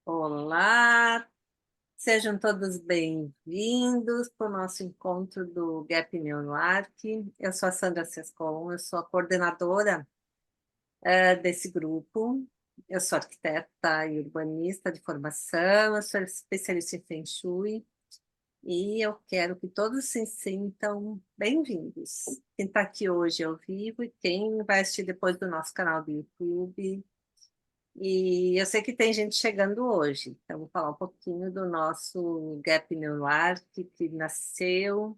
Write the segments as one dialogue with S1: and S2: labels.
S1: Olá, sejam todos bem-vindos para o nosso encontro do Gap Neuroarc. Eu sou a Sandra Sescon, eu sou a coordenadora desse grupo. Eu sou arquiteta e urbanista de formação, eu sou especialista em Feng Shui e eu quero que todos se sintam bem-vindos. Quem está aqui hoje ao vivo e quem vai assistir depois do nosso canal do YouTube. E eu sei que tem gente chegando hoje, então vou falar um pouquinho do nosso Gap Neuroarc, que nasceu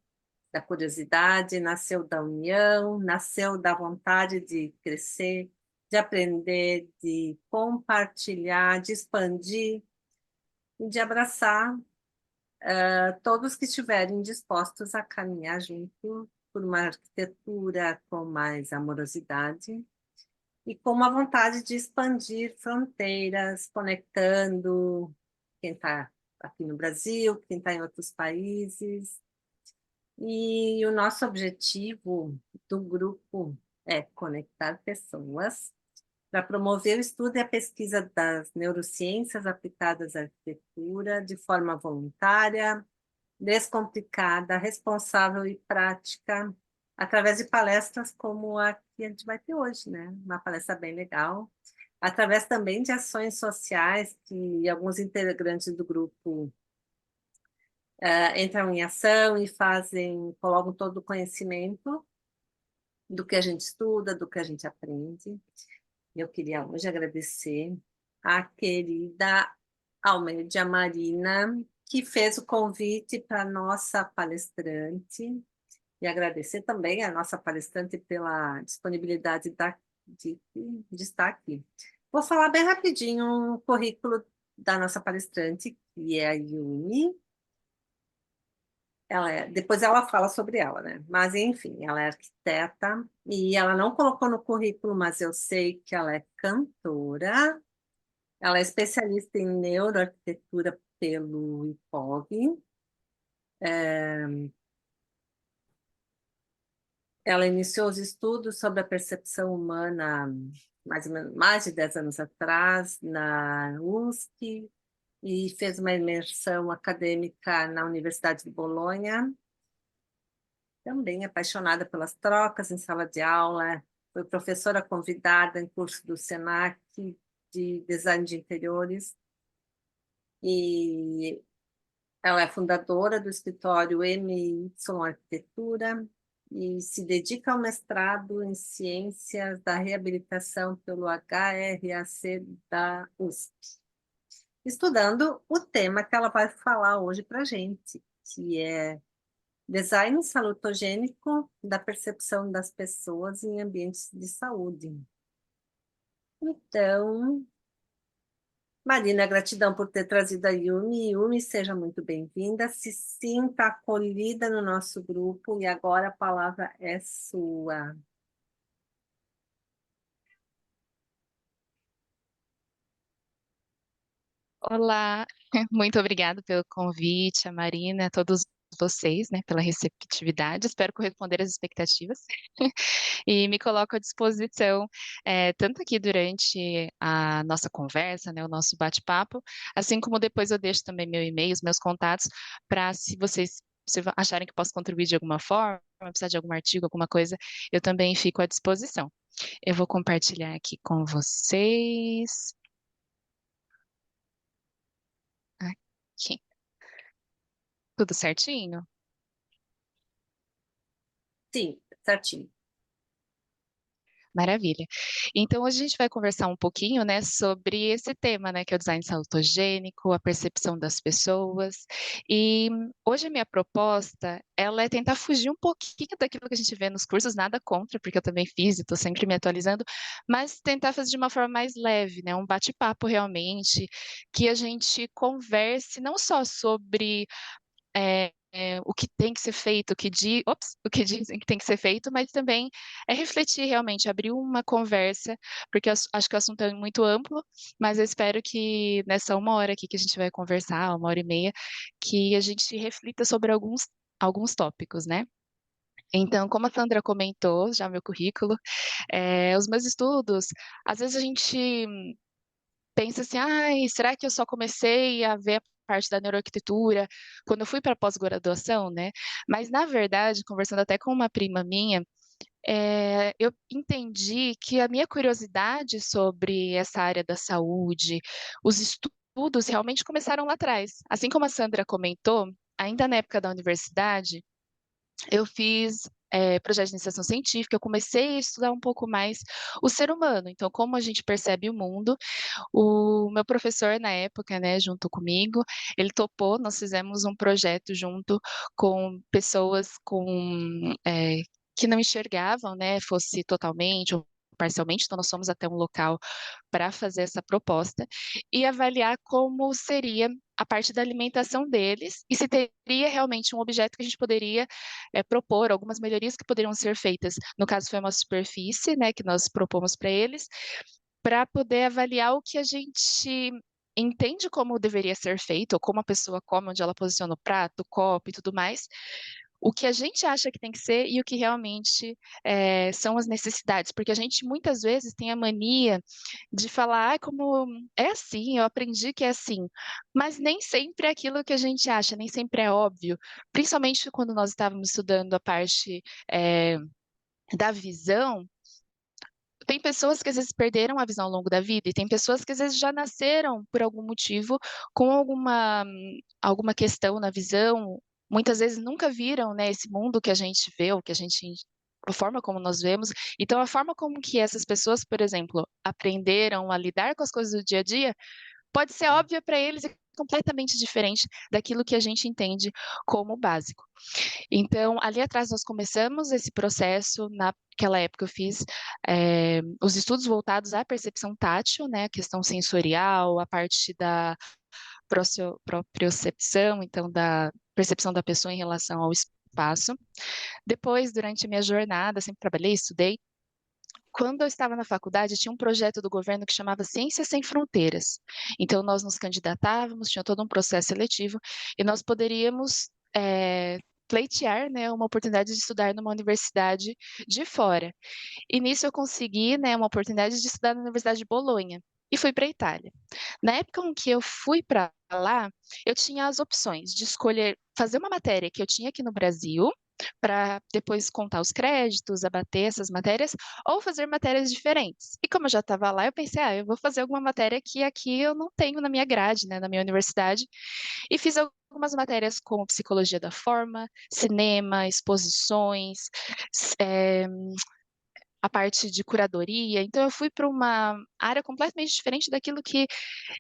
S1: da curiosidade, nasceu da união, nasceu da vontade de crescer, de aprender, de compartilhar, de expandir e de abraçar todos que estiverem dispostos a caminhar junto por uma arquitetura com mais amorosidade e com uma vontade de expandir fronteiras, conectando quem está aqui no Brasil, quem está em outros países. E o nosso objetivo do grupo é conectar pessoas para promover o estudo e a pesquisa das neurociências aplicadas à arquitetura de forma voluntária, descomplicada, responsável e prática, através de palestras como a que a gente vai ter hoje, né? Uma palestra bem legal, através também de ações sociais que alguns integrantes do grupo entram em ação e colocam todo o conhecimento do que a gente estuda, do que a gente aprende. Eu queria hoje agradecer a querida Almeida Marina, que fez o convite para a nossa palestrante, e agradecer também a nossa palestrante pela disponibilidade de estar aqui. Vou falar bem rapidinho o currículo da nossa palestrante, que é a Yumi. Depois ela fala sobre ela, né? Mas, enfim, ela é arquiteta e ela não colocou no currículo, mas eu sei que ela é cantora. Ela é especialista em neuroarquitetura pelo IPOG. Ela iniciou os estudos sobre a percepção humana mais ou menos mais de 10 anos atrás, na USP, e fez uma imersão acadêmica na Universidade de Bolonha. Também apaixonada pelas trocas em sala de aula, foi professora convidada em curso do SENAC de Design de Interiores, e ela é fundadora do escritório MY Arquitetura e se dedica ao mestrado em Ciências da Reabilitação pelo HRAC da USP, estudando o tema que ela vai falar hoje para a gente, que é design salutogênico da percepção das pessoas em ambientes de saúde. Então, Marina, gratidão por ter trazido a Yumi. Yumi, seja muito bem-vinda. Se sinta acolhida no nosso grupo e agora a palavra é sua.
S2: Olá, muito obrigada pelo convite, a Marina, a todos vocês, né, pela receptividade. Espero corresponder às expectativas e me coloco à disposição, tanto aqui durante a nossa conversa, né, o nosso bate-papo, assim como depois eu deixo também meu e-mail, os meus contatos, para se acharem que posso contribuir de alguma forma, precisar de algum artigo, alguma coisa, eu também fico à disposição. Eu vou compartilhar aqui com vocês. Aqui. Tudo certinho?
S1: Sim, certinho.
S2: Maravilha. Então, hoje a gente vai conversar um pouquinho, né, sobre esse tema, né, que é o design salutogênico, a percepção das pessoas. E hoje a minha proposta, ela é tentar fugir um pouquinho daquilo que a gente vê nos cursos, nada contra, porque eu também fiz e estou sempre me atualizando, mas tentar fazer de uma forma mais leve, né, um bate-papo realmente, que a gente converse não só sobre o que tem que ser feito, o que dizem que tem que ser feito, mas também é refletir realmente, abrir uma conversa, porque acho que o assunto é muito amplo, mas eu espero que nessa 1 hora aqui que a gente vai conversar, 1 hora e meia, que a gente reflita sobre alguns tópicos, né. Então, como a Sandra comentou, já meu currículo, os meus estudos, às vezes a gente pensa assim: "Ai, será que eu só comecei a ver a parte da neuroarquitetura quando eu fui para a pós-graduação, né?". Mas na verdade, conversando até com uma prima minha, eu entendi que a minha curiosidade sobre essa área da saúde, os estudos realmente começaram lá atrás. Assim como a Sandra comentou, ainda na época da universidade, eu fiz, projeto de iniciação científica, eu comecei a estudar um pouco mais o ser humano, então como a gente percebe o mundo. O meu professor na época, né, junto comigo, ele topou, nós fizemos um projeto junto com pessoas que não enxergavam, né, fosse totalmente ou parcialmente, então nós fomos até um local para fazer essa proposta e avaliar como seria a parte da alimentação deles e se teria realmente um objeto que a gente poderia, propor, algumas melhorias que poderiam ser feitas. No caso foi uma superfície, né, que nós propomos para eles, para poder avaliar o que a gente entende como deveria ser feito, ou como a pessoa come, onde ela posiciona o prato, o copo e tudo mais, o que a gente acha que tem que ser e o que realmente, são as necessidades, porque a gente muitas vezes tem a mania de falar: "Ai, como é assim, eu aprendi que é assim", mas nem sempre é aquilo que a gente acha, nem sempre é óbvio, principalmente quando nós estávamos estudando a parte, eh, da visão. Tem pessoas que às vezes perderam a visão ao longo da vida e tem pessoas que às vezes já nasceram por algum motivo com alguma questão na visão, muitas vezes nunca viram, né, esse mundo que a gente vê ou que a forma como nós vemos. Então a forma como que essas pessoas, por exemplo, aprenderam a lidar com as coisas do dia a dia, pode ser óbvia para eles e completamente diferente daquilo que a gente entende como básico. Então, ali atrás nós começamos esse processo, naquela época eu fiz, os estudos voltados à percepção tátil, né, a questão sensorial, a parte da propriocepção, então da percepção da pessoa em relação ao espaço. Depois, durante a minha jornada, sempre trabalhei, estudei. Quando eu estava na faculdade, tinha um projeto do governo que chamava Ciências Sem Fronteiras. Então nós nos candidatávamos, tinha todo um processo seletivo, e nós poderíamos, pleitear, né, uma oportunidade de estudar numa universidade de fora. E nisso eu consegui, né, uma oportunidade de estudar na Universidade de Bolonha, e fui para a Itália. Na época em que eu fui para lá, eu tinha as opções de escolher fazer uma matéria que eu tinha aqui no Brasil, para depois contar os créditos, abater essas matérias, ou fazer matérias diferentes. E como eu já estava lá, eu pensei: "Ah, eu vou fazer alguma matéria que aqui eu não tenho na minha grade, né, na minha universidade", e fiz algumas matérias como psicologia da forma, cinema, exposições, a parte de curadoria, então eu fui para uma área completamente diferente daquilo que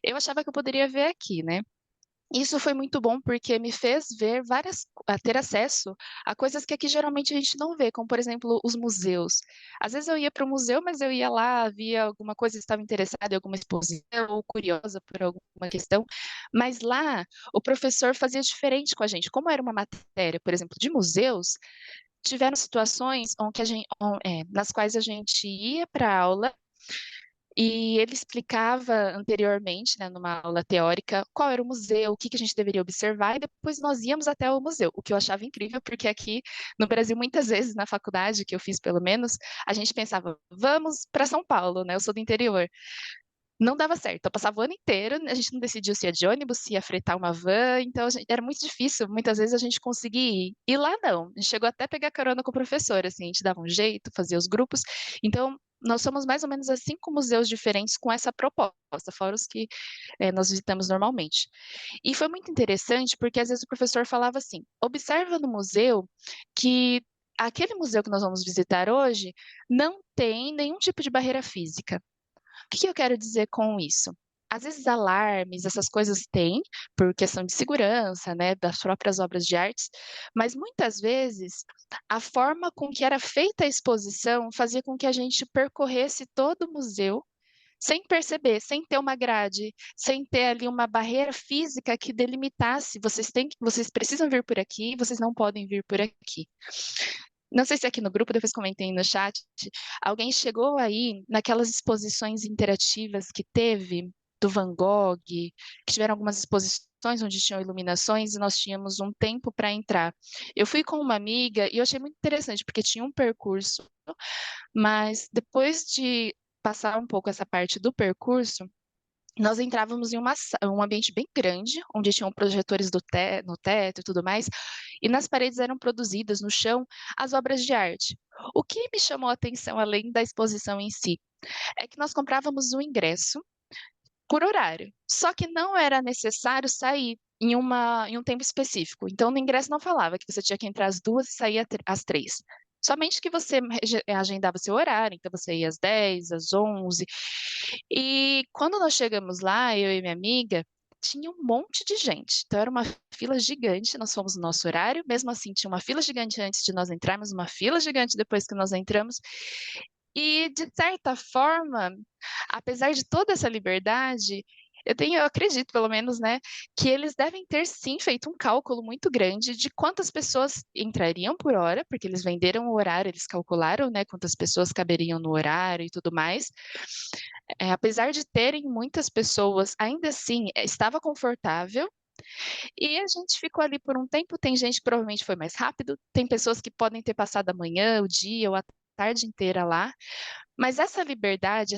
S2: eu achava que eu poderia ver aqui, né. Isso foi muito bom, porque me fez ver ter acesso a coisas que aqui geralmente a gente não vê, como por exemplo, os museus. Às vezes eu ia para o museu, mas eu ia lá, via alguma coisa, estava interessada em alguma exposição ou curiosa por alguma questão, mas lá o professor fazia diferente com a gente. Como era uma matéria, por exemplo, de museus, tiveram situações nas quais a gente ia para a aula e ele explicava anteriormente, né, numa aula teórica, qual era o museu, o que que a gente deveria observar, e depois nós íamos até o museu, o que eu achava incrível, porque aqui no Brasil, muitas vezes na faculdade, que eu fiz pelo menos, a gente pensava: "Vamos para São Paulo", né, eu sou do interior. Não dava certo, eu passava o ano inteiro, a gente não decidiu se ia de ônibus, se ia fretar uma van, então era muito difícil, muitas vezes a gente conseguir ir. E lá não, a gente chegou até a pegar carona com o professor, assim, a gente dava um jeito, fazia os grupos. Então, nós somos mais ou menos a 5 museus diferentes com essa proposta, fora os que, nós visitamos normalmente. E foi muito interessante, porque às vezes o professor falava assim: "Observa no museu que aquele museu que nós vamos visitar hoje não tem nenhum tipo de barreira física". O que que eu quero dizer com isso? Às vezes alarmes, essas coisas têm, por questão de segurança, né, das próprias obras de artes, mas muitas vezes a forma com que era feita a exposição fazia com que a gente percorresse todo o museu sem perceber, sem ter uma grade, sem ter ali uma barreira física que delimitasse: "Vocês precisam vir por aqui, vocês não podem vir por aqui". Não sei se aqui no grupo, depois comentei no chat, alguém chegou aí naquelas exposições interativas que teve, do Van Gogh, que tiveram algumas exposições onde tinham iluminações e nós tínhamos um tempo para entrar. Eu fui com uma amiga e eu achei muito interessante, porque tinha um percurso, mas depois de passar um pouco essa parte do percurso, nós entrávamos em um ambiente bem grande, onde tinham projetores no teto e tudo mais, e nas paredes eram produzidas, no chão, as obras de arte. O que me chamou a atenção, além da exposição em si, é que nós comprávamos um ingresso por horário, só que não era necessário sair em um tempo específico. Então, no ingresso não falava que você tinha que entrar às 2 e sair às 3. Somente que você agendava seu horário, então você ia às 10, às 11. E quando nós chegamos lá, eu e minha amiga, tinha um monte de gente. Então era uma fila gigante, nós fomos no nosso horário, mesmo assim tinha uma fila gigante antes de nós entrarmos, uma fila gigante depois que nós entramos. E de certa forma, apesar de toda essa liberdade, eu acredito pelo menos, né, que eles devem ter sim feito um cálculo muito grande de quantas pessoas entrariam por hora, porque eles venderam o horário, eles calcularam, né, quantas pessoas caberiam no horário e tudo mais. Apesar de terem muitas pessoas, ainda assim, estava confortável, e a gente ficou ali por um tempo. Tem gente que provavelmente foi mais rápido, tem pessoas que podem ter passado a manhã, o dia ou a tarde inteira lá, mas essa liberdade,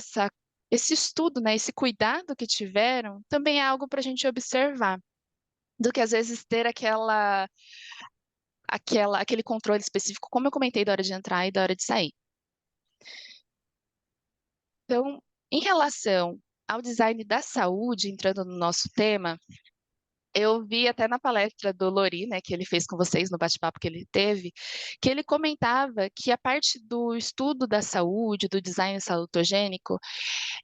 S2: esse estudo, né, esse cuidado que tiveram, também é algo para a gente observar, do que às vezes ter aquele controle específico, como eu comentei, da hora de entrar e da hora de sair. Então, em relação ao design da saúde, entrando no nosso tema, eu vi até na palestra do Lori, né, que ele fez com vocês no bate-papo que ele teve, que ele comentava que a parte do estudo da saúde, do design salutogênico,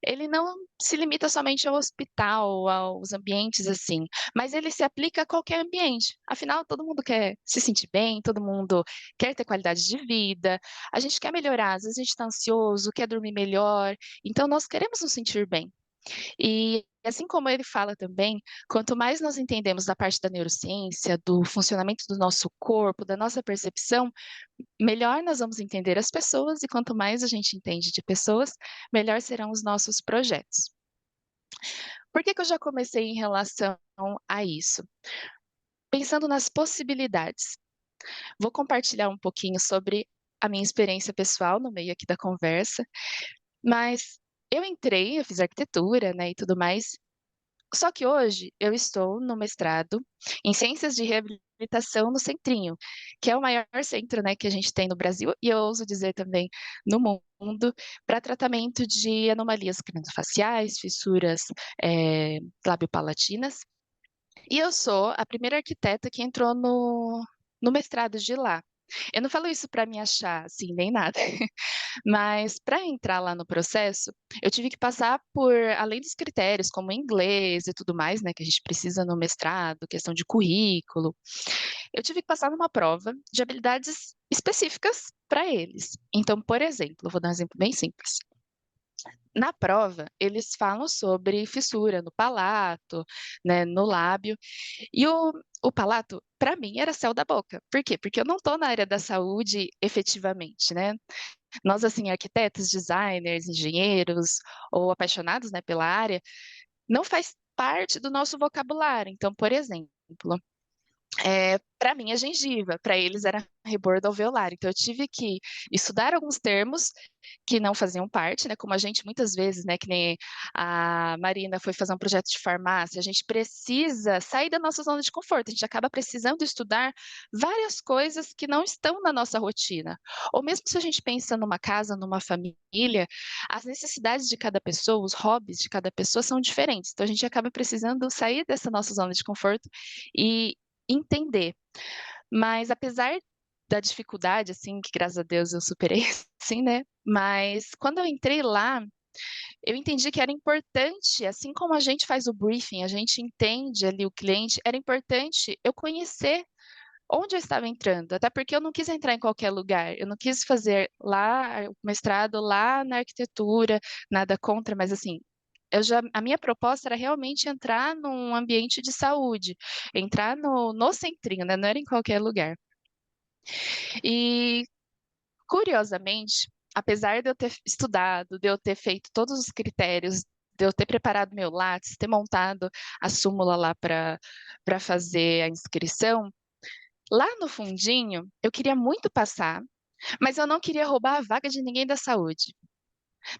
S2: ele não se limita somente ao hospital, aos ambientes assim, mas ele se aplica a qualquer ambiente. Afinal, todo mundo quer se sentir bem, todo mundo quer ter qualidade de vida, a gente quer melhorar, às vezes a gente está ansioso, quer dormir melhor, então nós queremos nos sentir bem. E assim como ele fala também, quanto mais nós entendemos da parte da neurociência, do funcionamento do nosso corpo, da nossa percepção, melhor nós vamos entender as pessoas, e quanto mais a gente entende de pessoas, melhor serão os nossos projetos. Por que que eu já comecei em relação a isso? Pensando nas possibilidades. Vou compartilhar um pouquinho sobre a minha experiência pessoal no meio aqui da conversa, mas eu fiz arquitetura, né, e tudo mais. Só que hoje eu estou no mestrado em ciências de reabilitação no Centrinho, que é o maior centro, né, que a gente tem no Brasil, e eu ouso dizer também no mundo, para tratamento de anomalias craniofaciais, fissuras, labiopalatinas. E eu sou a primeira arquiteta que entrou no mestrado de lá. Eu não falo isso para me achar, assim, nem nada. Mas para entrar lá no processo, eu tive que passar por, além dos critérios como inglês e tudo mais, né, que a gente precisa no mestrado, questão de currículo, eu tive que passar numa prova de habilidades específicas para eles. Então, por exemplo, vou dar um exemplo bem simples. Na prova, eles falam sobre fissura no palato, né, no lábio, e o palato, para mim, era céu da boca. Por quê? Porque eu não estou na área da saúde efetivamente, né? Nós, assim, arquitetos, designers, engenheiros ou apaixonados, né, pela área, não faz parte do nosso vocabulário. Então, por exemplo, para mim é gengiva, para eles era rebordo alveolar. Então eu tive que estudar alguns termos que não faziam parte, né, como a gente muitas vezes, né, que nem a Marina foi fazer um projeto de farmácia, a gente precisa sair da nossa zona de conforto, a gente acaba precisando estudar várias coisas que não estão na nossa rotina. Ou mesmo se a gente pensa numa casa, numa família, as necessidades de cada pessoa, os hobbies de cada pessoa são diferentes. Então a gente acaba precisando sair dessa nossa zona de conforto e entender. Mas apesar da dificuldade, assim, que graças a Deus eu superei, assim, né, mas quando eu entrei lá, eu entendi que era importante, assim como a gente faz o briefing, a gente entende ali o cliente, era importante eu conhecer onde eu estava entrando, até porque eu não quis entrar em qualquer lugar, eu não quis fazer lá o mestrado lá na arquitetura, nada contra, mas assim, a minha proposta era realmente entrar num ambiente de saúde, entrar no centrinho, né, não era em qualquer lugar. E, curiosamente, apesar de eu ter estudado, de eu ter feito todos os critérios, de eu ter preparado meu Lattes, ter montado a súmula lá para fazer a inscrição, lá no fundinho, eu queria muito passar, mas eu não queria roubar a vaga de ninguém da saúde.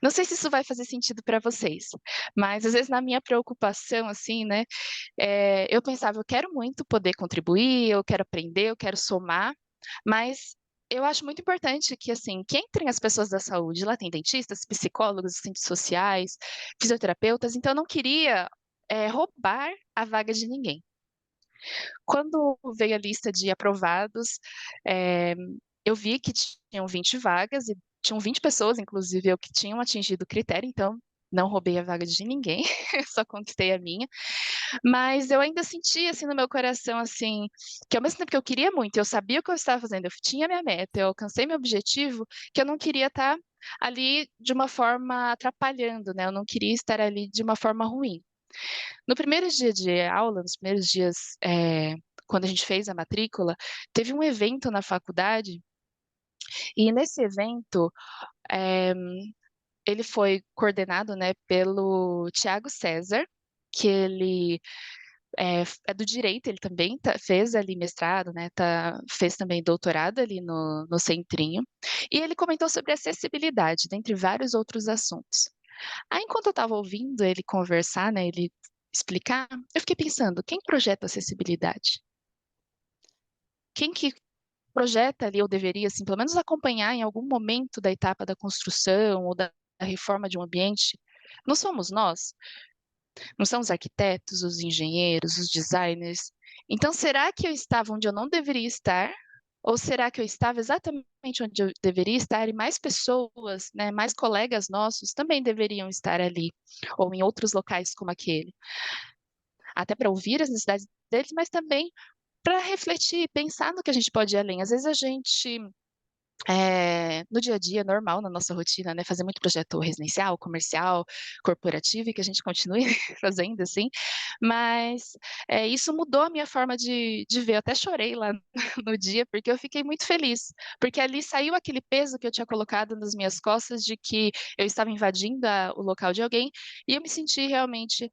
S2: Não sei se isso vai fazer sentido para vocês, mas às vezes na minha preocupação, assim, né, eu pensava: "Eu quero muito poder contribuir, eu quero aprender, eu quero somar", mas eu acho muito importante que, assim, que entrem as pessoas da saúde. Lá tem dentistas, psicólogos, assistentes sociais, fisioterapeutas, então eu não queria, roubar a vaga de ninguém. Quando veio a lista de aprovados, eh, eu vi que tinham 20 vagas e tinham 20 pessoas, inclusive eu, que tinham atingido o critério, então não roubei a vaga de ninguém, só conquistei a minha. Mas eu ainda sentia, assim, no meu coração, assim, que ao mesmo tempo que eu queria muito, eu sabia o que eu estava fazendo, eu tinha minha meta, eu alcancei meu objetivo, que eu não queria estar ali de uma forma atrapalhando, né, eu não queria estar ali de uma forma ruim. No primeiro dia de aula, nos primeiros dias, quando a gente fez a matrícula, teve um evento na faculdade, e nesse evento, eh, ele foi coordenado, né, pelo Tiago César, que ele é do direito, ele também fez ali mestrado, né, fez também doutorado ali no Centrinho, e ele comentou sobre acessibilidade, dentre vários outros assuntos. Aí enquanto eu estava ouvindo ele conversar, né, ele explicar, eu fiquei pensando: "Quem projeta acessibilidade? Quem que projeta ali ou deveria, assim, pelo menos acompanhar em algum momento da etapa da construção ou da reforma de um ambiente? Não somos nós? Não são os arquitetos, os engenheiros, os designers? Então será que eu estava onde eu não deveria estar? Ou será que eu estava exatamente onde eu deveria estar e mais pessoas, né, mais colegas nossos também deveriam estar ali, ou em outros locais como aquele?" Até para ouvir as necessidades deles, mas também para refletir, pensar no que a gente pode ir além. Às vezes a gente no dia a dia normal, na nossa rotina, né, fazer muito projeto residencial, comercial, corporativo e que a gente continue fazendo, assim, mas, isso mudou a minha forma de ver. Eu até chorei lá no dia, porque eu fiquei muito feliz, porque ali saiu aquele peso que eu tinha colocado nas minhas costas de que eu estava invadindo o local de alguém, e eu me senti realmente,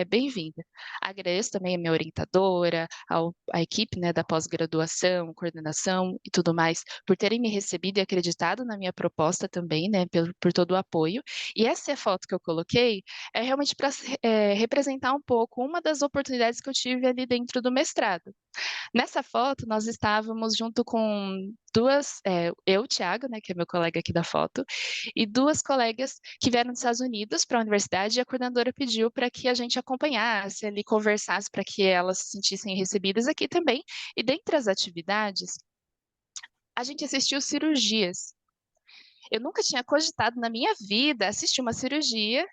S2: bem-vinda. Agradeço também a minha orientadora, à equipe, né, da pós-graduação, coordenação e tudo mais, por terem me recebido e acreditado na minha proposta também, né, por todo o apoio. E essa foto que eu coloquei é realmente para representar um pouco uma das oportunidades que eu tive ali dentro do mestrado. Nessa foto, nós estávamos junto com 2, eu, o Thiago, né, que é meu colega aqui da foto, e 2 colegas que vieram dos Estados Unidos para a universidade, e a coordenadora pediu para que a gente acompanhasse ali, conversasse para que elas se sentissem recebidas aqui também. E dentre as atividades, a gente assistiu cirurgias. Eu nunca tinha cogitado na minha vida assistir uma cirurgia,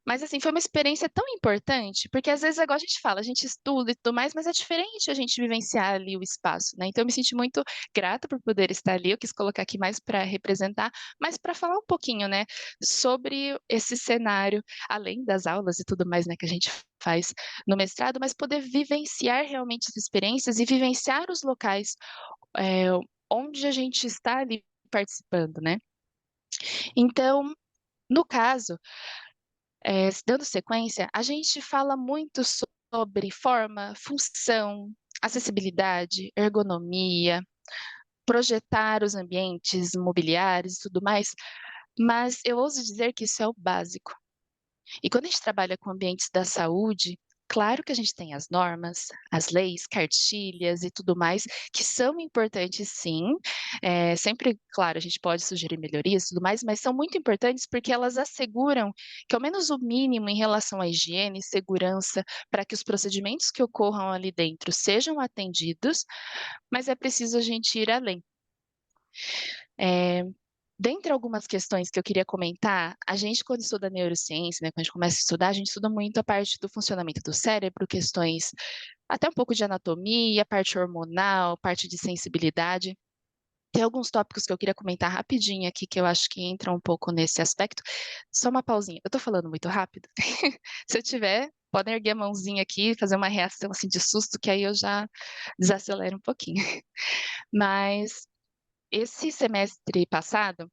S2: mas, assim, foi uma experiência tão importante, porque às vezes é igual a gente fala, a gente estuda e tudo mais, mas é diferente a gente vivenciar ali o espaço, né. Então eu me senti muito grata por poder estar ali, eu quis colocar aqui mais para representar, mas para falar um pouquinho, né, sobre esse cenário, além das aulas e tudo mais, né, que a gente faz no mestrado, mas poder vivenciar realmente as experiências e vivenciar os locais, eh, onde a gente está ali participando, né. Então, no caso, dando sequência, a gente fala muito sobre forma, função, acessibilidade, ergonomia, projetar os ambientes mobiliários e tudo mais, mas eu ouso dizer que isso é o básico. E quando a gente trabalha com ambientes da saúde, claro que a gente tem as normas, as leis, cartilhas e tudo mais, que são importantes sim. Sempre, claro, a gente pode sugerir melhorias e tudo mais, mas são muito importantes porque elas asseguram que ao menos o mínimo em relação à higiene e segurança, para que os procedimentos que ocorram ali dentro sejam atendidos, mas é preciso a gente ir além. Eh, Dentre algumas questões que eu queria comentar, a gente quando estuda neurociência, né, quando a gente começa a estudar, a gente estuda muito a parte do funcionamento do cérebro, questões até um pouco de anatomia, parte hormonal, parte de sensibilidade. Tem alguns tópicos que eu queria comentar rapidinho aqui, que eu acho que entra um pouco nesse aspecto. Só uma pausinha, eu tô falando muito rápido? Se eu tiver, podem erguer a mãozinha aqui, fazer uma reação, assim, de susto, que aí eu já desacelero um pouquinho. Mas esse semestre passado,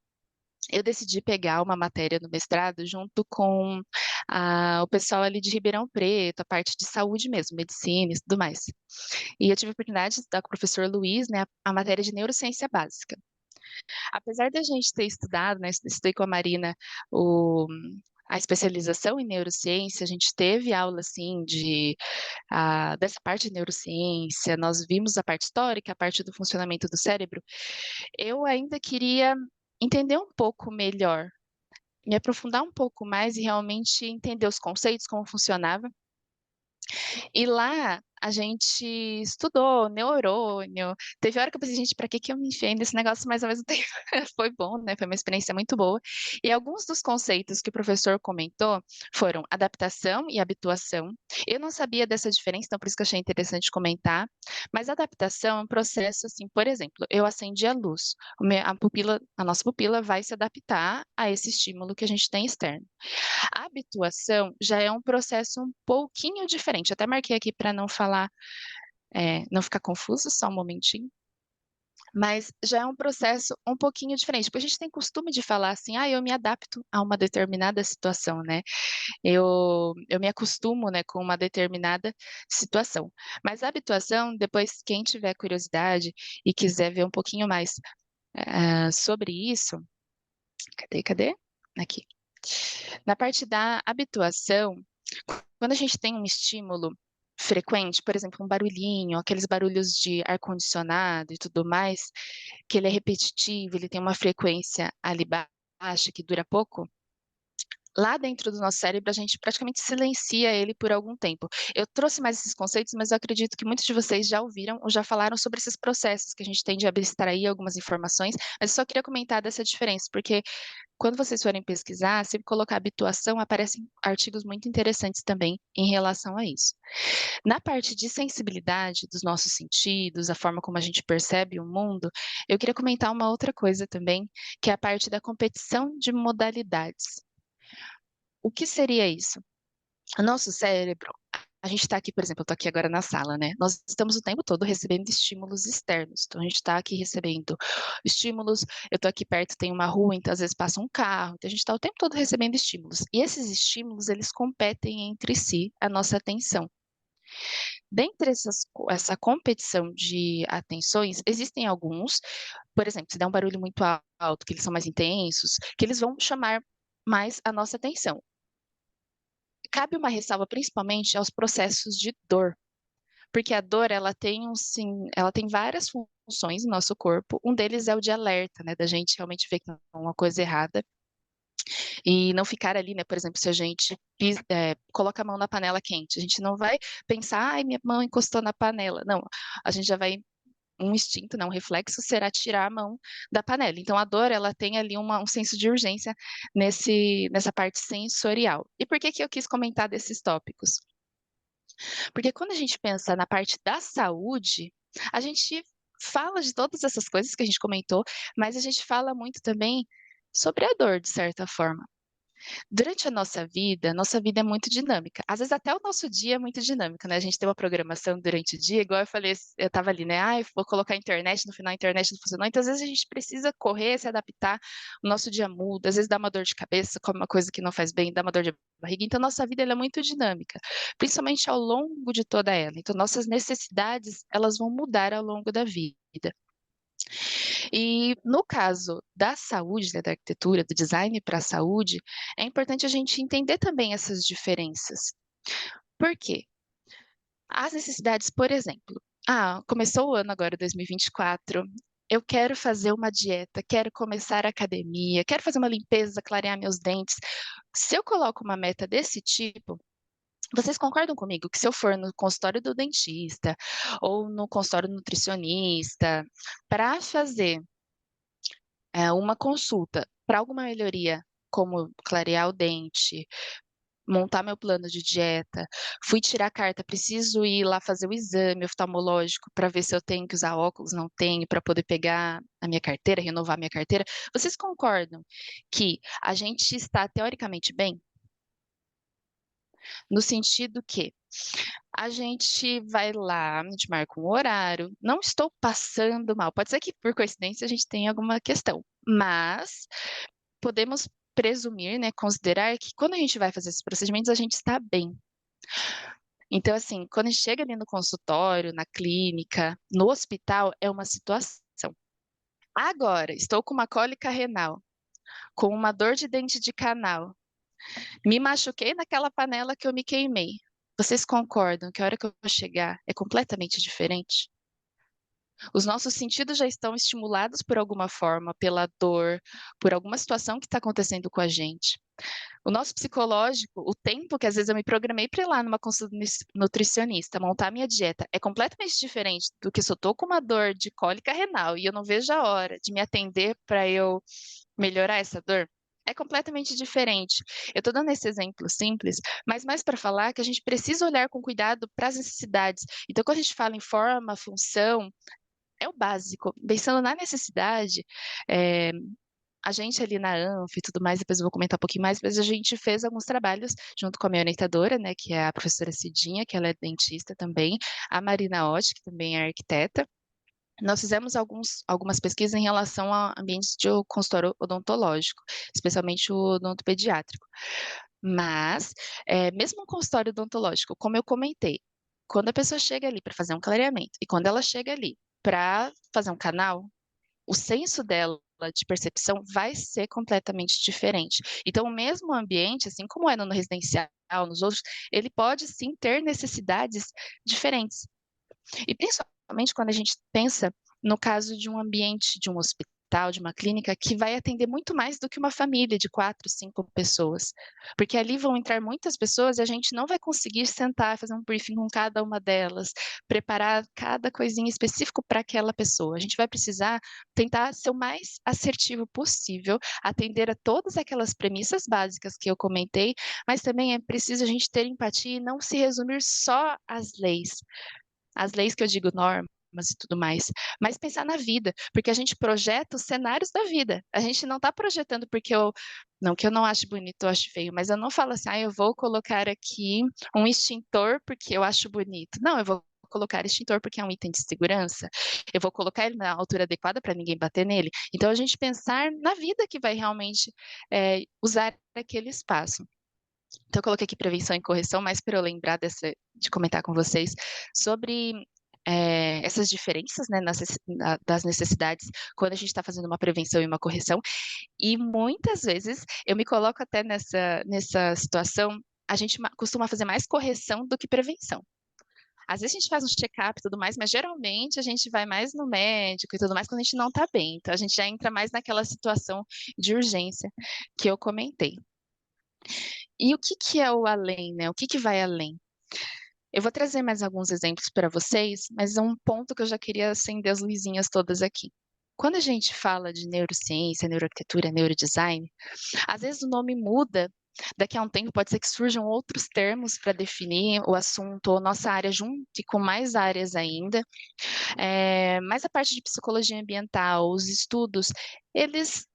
S2: eu decidi pegar uma matéria no mestrado junto com o pessoal ali de Ribeirão Preto, a parte de saúde mesmo, medicina e tudo mais. E eu tive a oportunidade de estudar com o professor Luiz, né, a matéria de neurociência básica. Apesar da gente ter estudado, né, estudei com a Marina o a especialização em neurociência, a gente teve aula, assim, dessa parte de neurociência, nós vimos a parte histórica, a parte do funcionamento do cérebro. Eu ainda queria entender um pouco melhor, me aprofundar um pouco mais e realmente entender os conceitos, como funcionava. E lá a gente estudou neurônio, teve hora que eu pensei: "Gente, pra que que eu me enfiei nesse negócio?", mas ao mesmo tempo foi bom, né, foi uma experiência muito boa. E alguns dos conceitos que o professor comentou foram adaptação e habituação. Eu não sabia dessa diferença, então por isso que eu achei interessante comentar. Mas adaptação é um processo, assim, por exemplo, eu acendi a luz, a nossa pupila vai se adaptar a esse estímulo que a gente tem externo. A habituação já é um processo um pouquinho diferente, até marquei aqui para não falar, não ficar confuso, só um momentinho, mas já é um processo um pouquinho diferente, porque a gente tem costume de falar assim: "Ah, eu me adapto a uma determinada situação", né, eu me acostumo, né, com uma determinada situação. Mas a habituação, depois quem tiver curiosidade e quiser ver um pouquinho mais, sobre isso, cadê? Aqui. Na parte da habituação, quando a gente tem um estímulo frequente, por exemplo, um barulhinho, aqueles barulhos de ar-condicionado e tudo mais, que ele é repetitivo, ele tem uma frequência ali baixa, que dura pouco, lá dentro do nosso cérebro a gente praticamente silencia ele por algum tempo. Eu trouxe mais esses conceitos, mas eu acredito que muitos de vocês já ouviram ou já falaram sobre esses processos que a gente tem de abstrair algumas informações, mas eu só queria comentar dessa diferença, porque quando vocês forem pesquisar, se colocar habituação, aparecem artigos muito interessantes também em relação a isso. Na parte de sensibilidade dos nossos sentidos, a forma como a gente percebe o mundo, eu queria comentar uma outra coisa também, que é a parte da competição de modalidades. O que seria isso? O nosso cérebro, a gente está aqui, por exemplo, eu estou aqui agora na sala, né? Nós estamos o tempo todo recebendo estímulos externos. Então, a gente está aqui recebendo estímulos. Eu estou aqui perto, tem uma rua, então às vezes passa um carro. Então, a gente está o tempo todo recebendo estímulos. E esses estímulos, eles competem entre si a nossa atenção. Dentre essa competição de atenções, existem alguns, por exemplo, se der um barulho muito alto, que eles são mais intensos, que eles vão chamar mais a nossa atenção. Cabe uma ressalva principalmente aos processos de dor, porque a dor ela tem várias funções no nosso corpo, um deles é o de alerta, né, da gente realmente ver que tem uma coisa errada, e não ficar ali, né, por exemplo, se a gente coloca a mão na panela quente, a gente não vai pensar: "Ai, minha mão encostou na panela", não, a gente já vai um instinto, né, um reflexo será tirar a mão da panela. Então a dor ela tem ali um senso de urgência nessa parte sensorial. E por que que eu quis comentar desses tópicos? Porque quando a gente pensa na parte da saúde, a gente fala de todas essas coisas que a gente comentou, mas a gente fala muito também sobre a dor, de certa forma. Durante a nossa vida é muito dinâmica. Às vezes até o nosso dia é muito dinâmico, né, a gente tem uma programação durante o dia, igual eu falei, eu estava ali, né: "Ai, vou colocar a internet", no final a internet não funcionou, então às vezes a gente precisa correr, se adaptar, o nosso dia muda, às vezes dá uma dor de cabeça, come uma coisa que não faz bem, dá uma dor de barriga, então nossa vida ela é muito dinâmica, principalmente ao longo de toda ela, então nossas necessidades, elas vão mudar ao longo da vida. E no caso da saúde, né, da arquitetura, do design para a saúde, é importante a gente entender também essas diferenças. Por quê? As necessidades, por exemplo, começou o ano agora 2024, eu quero fazer uma dieta, quero começar a academia, quero fazer uma limpeza, clarear meus dentes. Se eu coloco uma meta desse tipo, vocês concordam comigo que se eu for no consultório do dentista ou no consultório do nutricionista para fazer uma consulta para alguma melhoria, como clarear o dente, montar meu plano de dieta, fui tirar a carta, preciso ir lá fazer o exame oftalmológico para ver se eu tenho que usar óculos, não tenho, para poder pegar a minha carteira, renovar a minha carteira. Vocês concordam que a gente está teoricamente bem? No sentido que a gente vai lá, a gente marca um horário, não estou passando mal, pode ser que por coincidência a gente tenha alguma questão, mas podemos presumir, né, considerar que quando a gente vai fazer esses procedimentos, a gente está bem. Então, assim, quando a gente chega ali no consultório, na clínica, no hospital, é uma situação. Agora, estou com uma cólica renal, com uma dor de dente de canal, me machuquei naquela panela que eu me queimei. Vocês concordam que a hora que eu vou chegar é completamente diferente? Os nossos sentidos já estão estimulados por alguma forma, pela dor, por alguma situação que está acontecendo com a gente. O nosso psicológico, o tempo que às vezes eu me programei para ir lá numa consulta nutricionista, montar minha dieta, é completamente diferente do que se eu tô com uma dor de cólica renal e eu não vejo a hora de me atender para eu melhorar essa dor. É completamente diferente. Eu estou dando esse exemplo simples, mas mais para falar que a gente precisa olhar com cuidado para as necessidades. Então, quando a gente fala em forma, função, é o básico. Pensando na necessidade, eh, a gente ali na ANF e tudo mais, depois eu vou comentar um pouquinho mais, mas a gente fez alguns trabalhos junto com a minha orientadora, né, que é a professora Cidinha, que ela é dentista também, a Marina Ott, que também é arquiteta. Nós fizemos algumas pesquisas em relação a ambientes de consultório odontológico, especialmente o odontopediátrico. Mas, mesmo um consultório odontológico, como eu comentei, quando a pessoa chega ali para fazer um clareamento e quando ela chega ali para fazer um canal, o senso dela de percepção vai ser completamente diferente. Então, o mesmo ambiente, assim como é no residencial, nos outros, ele pode sim ter necessidades diferentes. E principalmente quando a gente pensa no caso de um ambiente de um hospital, de uma clínica, que vai atender muito mais do que uma família de 4, 5 pessoas. Porque ali vão entrar muitas pessoas e a gente não vai conseguir sentar, fazer um briefing com cada uma delas, preparar cada coisinha específico para aquela pessoa. A gente vai precisar tentar ser o mais assertivo possível, atender a todas aquelas premissas básicas que eu comentei, mas também é preciso a gente ter empatia e não se resumir só às leis. As leis que eu digo, normas e tudo mais, mas pensar na vida, porque a gente projeta os cenários da vida. A gente não está projetando porque eu não que eu não ache bonito ou acho feio, mas eu não falo assim: "Ah, eu vou colocar aqui um extintor porque eu acho bonito". Não, eu vou colocar extintor porque é um item de segurança, eu vou colocar ele na altura adequada para ninguém bater nele. Então a gente pensar na vida que vai realmente, usar aquele espaço. Então eu coloquei aqui prevenção e correção, mais para eu lembrar de comentar com vocês sobre, essas diferenças, né, das necessidades quando a gente está fazendo uma prevenção e uma correção. E muitas vezes eu me coloco até nessa situação, a gente costuma fazer mais correção do que prevenção. Às vezes a gente faz um check-up e tudo mais, mas geralmente a gente vai mais no médico e tudo mais quando a gente não está bem. Então a gente já entra mais naquela situação de urgência que eu comentei. E o que que é o além, né, o que que vai além? Eu vou trazer mais alguns exemplos para vocês, mas é um ponto que eu já queria acender as luzinhas todas aqui. Quando a gente fala de neurociência, neuroarquitetura, neurodesign, às vezes o nome muda, daqui a um tempo pode ser que surjam outros termos para definir o assunto, ou nossa área junte com mais áreas ainda, mas a parte de psicologia ambiental, os estudos, eles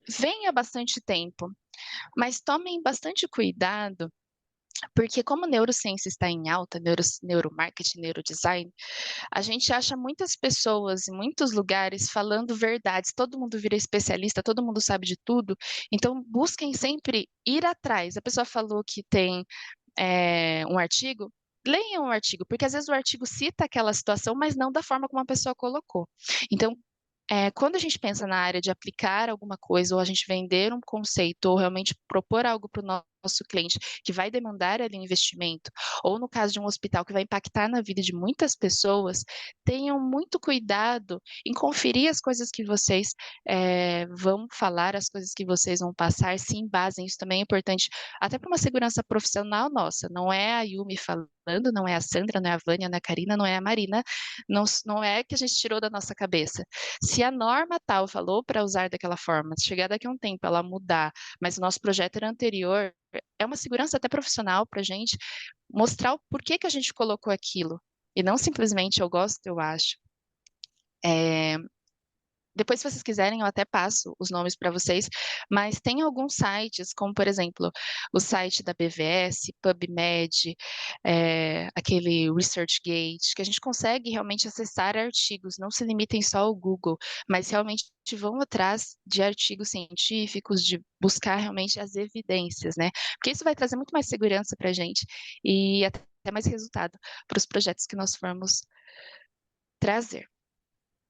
S2: vêm há bastante tempo, mas tomem bastante cuidado porque como neurociência está em alta, neuromarketing, neurodesign, a gente acha muitas pessoas em muitos lugares falando verdades, todo mundo vira especialista, todo mundo sabe de tudo, então busquem sempre ir atrás. A pessoa falou que tem, um artigo, leiam o artigo, porque às vezes o artigo cita aquela situação, mas não da forma como a pessoa colocou. Então, quando a gente pensa na área de aplicar alguma coisa, ou a gente vender um conceito, ou realmente propor algo para o nosso cliente que vai demandar ali um investimento, ou no caso de um hospital que vai impactar na vida de muitas pessoas, tenham muito cuidado em conferir as coisas que vocês vão falar, as coisas que vocês vão passar, se embasem. Isso também é importante, até para uma segurança profissional nossa. Não é a Yumi falando, não é a Sandra, não é a Vânia, não é a Karina, não é a Marina, não é que a gente tirou da nossa cabeça. Se a norma tal falou para usar daquela forma, se chegar daqui a um tempo ela mudar, mas o nosso projeto era anterior, é uma segurança até profissional para a gente mostrar o porquê que a gente colocou aquilo. E não simplesmente eu gosto, eu acho. É, depois, se vocês quiserem, eu até passo os nomes para vocês, mas tem alguns sites, como por exemplo, o site da BVS, PubMed, aquele ResearchGate, que a gente consegue realmente acessar artigos, não se limitem só ao Google, mas realmente vão atrás de artigos científicos, de buscar realmente as evidências, né? Porque isso vai trazer muito mais segurança para a gente e até mais resultado para os projetos que nós formos trazer.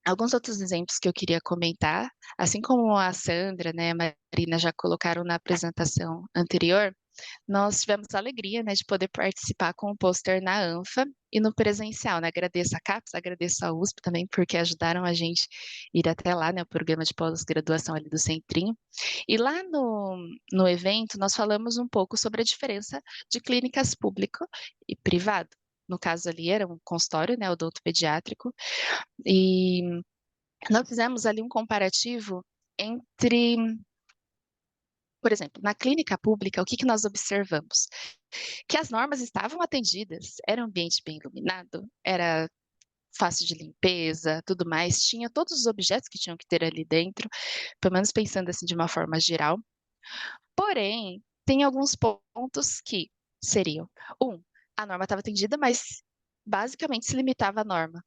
S2: Alguns outros exemplos que eu queria comentar, assim como a Sandra, né, a Marina já colocaram na apresentação anterior, nós tivemos a alegria, né, de poder participar com o pôster na ANFA e no presencial, né. Agradeço a CAPES, agradeço a USP também, porque ajudaram a gente ir até lá, né, o programa de pós-graduação ali do Centrinho. E lá no evento, nós falamos um pouco sobre a diferença de clínicas público e privado. No caso ali era um consultório, né, odontopediátrico, e nós fizemos ali um comparativo entre, por exemplo, na clínica pública, o que que nós observamos? Que as normas estavam atendidas, era um ambiente bem iluminado, era fácil de limpeza, tudo mais, tinha todos os objetos que tinham que ter ali dentro, pelo menos pensando assim de uma forma geral. Porém, tem alguns pontos que seriam: a norma estava atendida, mas basicamente se limitava à norma.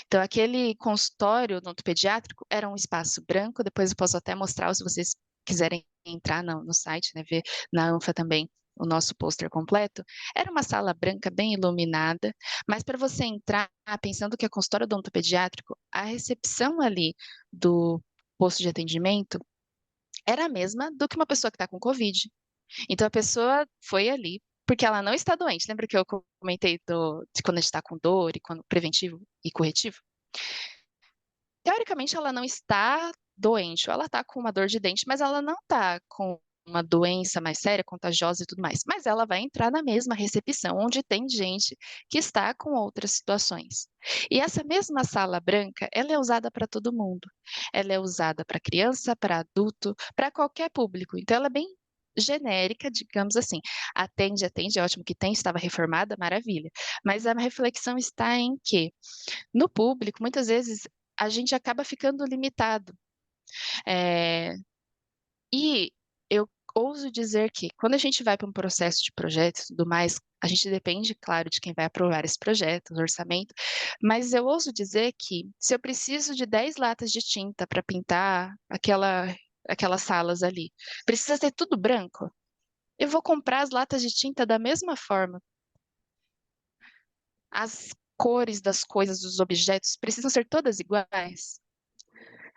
S2: Então aquele consultório odontopediátrico era um espaço branco, depois eu posso até mostrar se vocês quiserem entrar no site, né, ver na ANFA também o nosso pôster completo. Era uma sala branca bem iluminada, mas para você entrar pensando que é consultório odontopediátrico, a recepção ali do posto de atendimento era a mesma do que uma pessoa que está com covid. Então a pessoa foi ali porque ela não está doente. Lembra que eu comentei de quando a gente está com dor e quando preventivo e corretivo? Teoricamente ela não está doente, ou ela está com uma dor de dente, mas ela não está com uma doença mais séria, contagiosa e tudo mais. Mas ela vai entrar na mesma recepção, onde tem gente que está com outras situações. E essa mesma sala branca, ela é usada para todo mundo. Ela é usada para criança, para adulto, para qualquer público. Então ela é bem genérica, digamos assim. Atende, atende, é ótimo que tem, estava reformada, maravilha. Mas a reflexão está em que no público, muitas vezes, a gente acaba ficando limitado. Eh, e eu ouso dizer que quando a gente vai para um processo de projeto e tudo mais, a gente depende, claro, de quem vai aprovar esse projeto, o orçamento, mas eu ouso dizer que se eu preciso de 10 latas de tinta para pintar aquelas salas ali, precisa ser tudo branco? Eu vou comprar as latas de tinta da mesma forma. As cores das coisas, dos objetos, precisam ser todas iguais?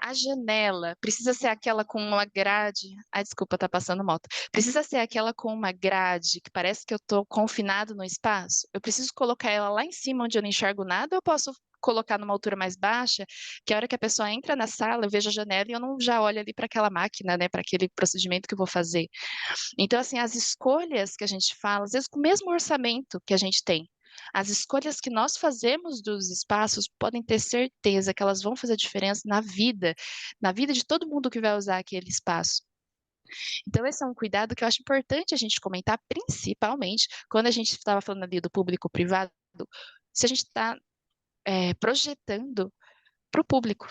S2: A janela precisa ser aquela com uma grade, ai desculpa, tá passando moto. Precisa ser aquela com uma grade que parece que eu tô confinado no espaço? Eu preciso colocar ela lá em cima onde eu não enxergo nada, ou eu posso colocar numa altura mais baixa, que a hora que a pessoa entra na sala, eu vejo a janela e eu não já olho ali para aquela máquina, né, para aquele procedimento que eu vou fazer. Então, assim, as escolhas que a gente fala, às vezes com o mesmo orçamento que a gente tem, as escolhas que nós fazemos dos espaços podem ter certeza que elas vão fazer diferença na vida de todo mundo que vai usar aquele espaço. Então, esse é um cuidado que eu acho importante a gente comentar, principalmente quando a gente estava falando ali do público-privado, se a gente está projetando para o público.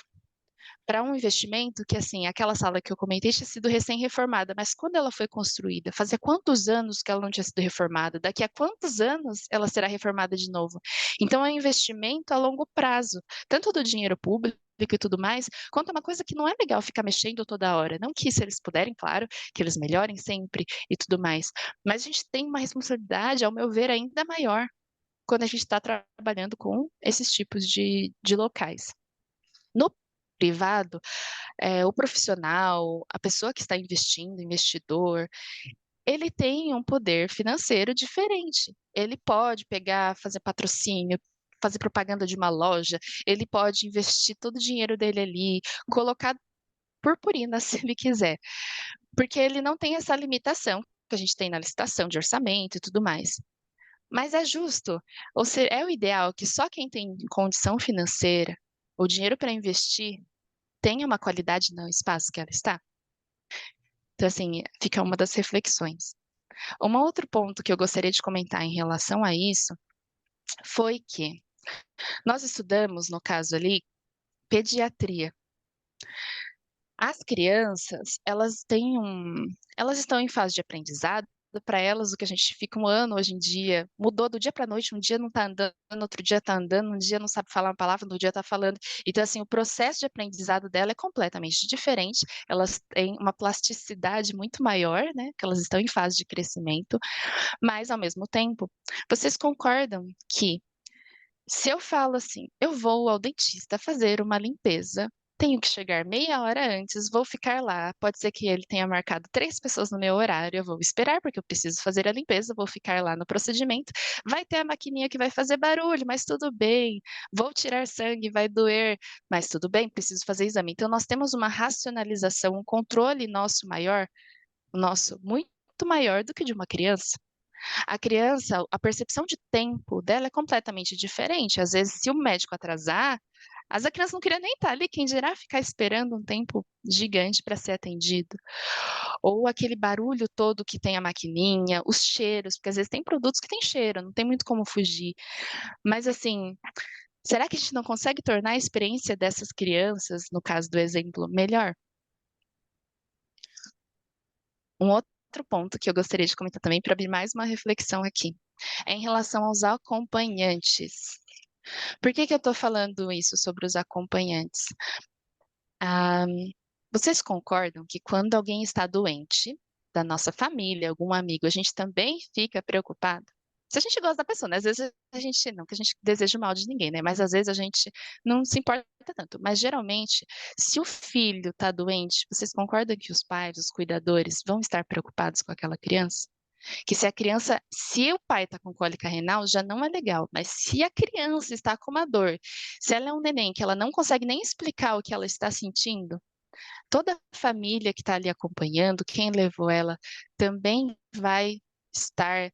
S2: Para um investimento que, assim, aquela sala que eu comentei tinha sido recém-reformada, mas quando ela foi construída, fazia quantos anos que ela não tinha sido reformada? Daqui a quantos anos ela será reformada de novo? Então é um investimento a longo prazo, tanto do dinheiro público e tudo mais, quanto é uma coisa que não é legal ficar mexendo toda hora. Não que se eles puderem, claro, que eles melhorem sempre e tudo mais, mas a gente tem uma responsabilidade, ao meu ver, ainda maior quando a gente está trabalhando com esses tipos de locais. No privado, o profissional, a pessoa que está investindo, investidor, ele tem um poder financeiro diferente. Ele pode pegar, fazer patrocínio, fazer propaganda de uma loja, ele pode investir todo o dinheiro dele ali, colocar purpurina se ele quiser, porque ele não tem essa limitação que a gente tem na licitação de orçamento e tudo mais. Mas é justo, ou seja, é o ideal que só quem tem condição financeira, o dinheiro para investir, tenha uma qualidade no espaço que ela está? Então, assim, fica uma das reflexões. Um outro ponto que eu gostaria de comentar em relação a isso foi que nós estudamos, no caso ali, pediatria. As crianças, elas estão em fase de aprendizado, para elas o que a gente fica um ano hoje em dia, mudou do dia para a noite, um dia não está andando, outro dia está andando, um dia não sabe falar uma palavra, no outro dia está falando. Então, assim, o processo de aprendizado dela é completamente diferente, elas têm uma plasticidade muito maior, né, que elas estão em fase de crescimento, mas ao mesmo tempo, vocês concordam que Se eu falo assim: "Eu vou ao dentista fazer uma limpeza, tenho que chegar meia hora antes, vou ficar lá", pode ser que ele tenha marcado 3 pessoas no meu horário, eu vou esperar, porque eu preciso fazer a limpeza, vou ficar lá no procedimento, vai ter a maquininha que vai fazer barulho, mas tudo bem, vou tirar sangue, vai doer, mas tudo bem, preciso fazer exame. Então nós temos uma racionalização, um controle nosso maior, nosso muito maior do que de uma criança. A criança, a percepção de tempo dela é completamente diferente. Às vezes, se o médico atrasar, às vezes a criança não queria nem estar ali, quem dirá ficar esperando um tempo gigante para ser atendido. Ou aquele barulho todo que tem a maquininha, os cheiros, porque às vezes tem produtos que têm cheiro, não tem muito como fugir. Mas assim, será que a gente não consegue tornar a experiência dessas crianças, no caso do exemplo, melhor? Um outro ponto que eu gostaria de comentar também, para abrir mais uma reflexão aqui, é em relação aos acompanhantes. Por que que eu estou falando isso sobre os acompanhantes? Ah, vocês concordam que quando alguém está doente, da nossa família, algum amigo, a gente também fica preocupado? Se a gente gosta da pessoa, né, às vezes a gente não que a gente deseja o mal de ninguém, né, mas às vezes a gente não se importa tanto, mas geralmente, se o filho está doente, vocês concordam que os pais, os cuidadores vão estar preocupados com aquela criança? Que se o pai está com cólica renal, já não é legal, mas se a criança está com uma dor, se ela é um neném que ela não consegue nem explicar o que ela está sentindo, toda a família que está ali acompanhando, quem levou ela, também vai estar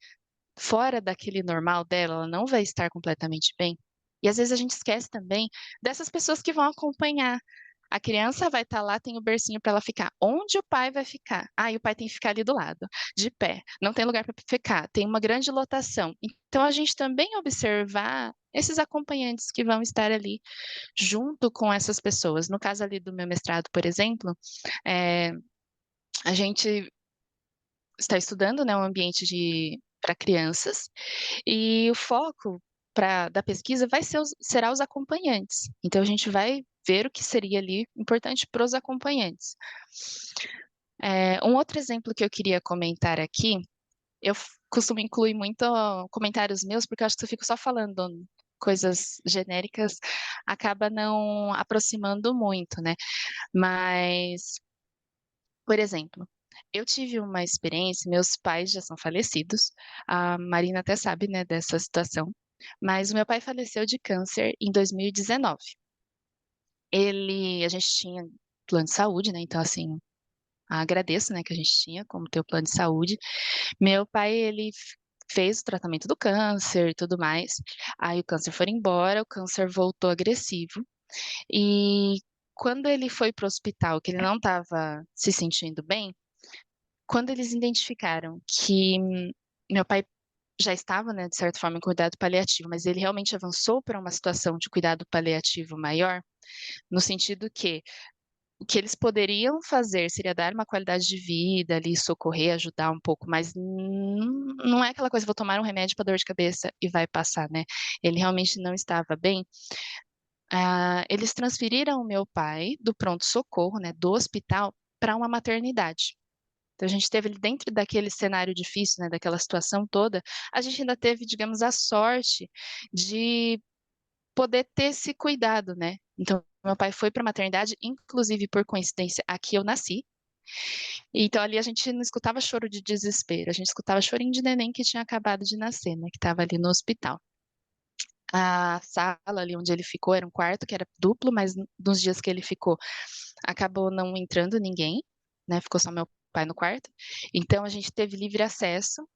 S2: fora daquele normal dela, ela não vai estar completamente bem. E às vezes a gente esquece também dessas pessoas que vão acompanhar. A criança vai estar lá, tem o bercinho para ela ficar. Onde o pai vai ficar? Ah, e o pai tem que ficar ali do lado, de pé. Não tem lugar para ficar, tem uma grande lotação. Então a gente também observar esses acompanhantes que vão estar ali junto com essas pessoas. No caso ali do meu mestrado, por exemplo, eh, a gente está estudando, né, um ambiente de para crianças, e o foco da pesquisa será os acompanhantes. Então a gente vai ver o que seria ali importante para os acompanhantes. Um outro exemplo que eu queria comentar aqui, costumo incluir muito comentários meus, porque eu acho que se eu fico só falando coisas genéricas, acaba não aproximando muito, né. Mas, por exemplo, eu tive uma experiência, meus pais já são falecidos, a Marina até sabe, né, dessa situação, mas o meu pai faleceu de câncer em 2019. A gente tinha plano de saúde, né, então assim, agradeço, né, que a gente tinha como ter o plano de saúde. Meu pai, ele fez o tratamento do câncer e tudo mais, aí o câncer foi embora, o câncer voltou agressivo, e quando ele foi para o hospital, que ele não estava se sentindo bem, quando eles identificaram que meu pai já estava, né, de certa forma, em cuidado paliativo, mas ele realmente avançou para uma situação de cuidado paliativo maior, no sentido que o que eles poderiam fazer seria dar uma qualidade de vida ali, socorrer, ajudar um pouco, mas não é aquela coisa: "Vou tomar um remédio para dor de cabeça e vai passar", né. Ele realmente não estava bem. Eles transferiram o meu pai do pronto-socorro, né, do hospital, para uma maternidade. Então a gente teve ali dentro daquele cenário difícil, né, daquela situação toda, a gente ainda teve, digamos, a sorte de poder ter esse cuidado, né. Então meu pai foi para a maternidade, inclusive por coincidência, aqui eu nasci, então ali a gente não escutava choro de desespero, a gente escutava chorinho de neném que tinha acabado de nascer, né, que estava ali no hospital. A sala ali onde ele ficou era um quarto que era duplo, mas nos dias que ele ficou, acabou não entrando ninguém, né, ficou só meu pai no quarto, então a gente teve livre acesso.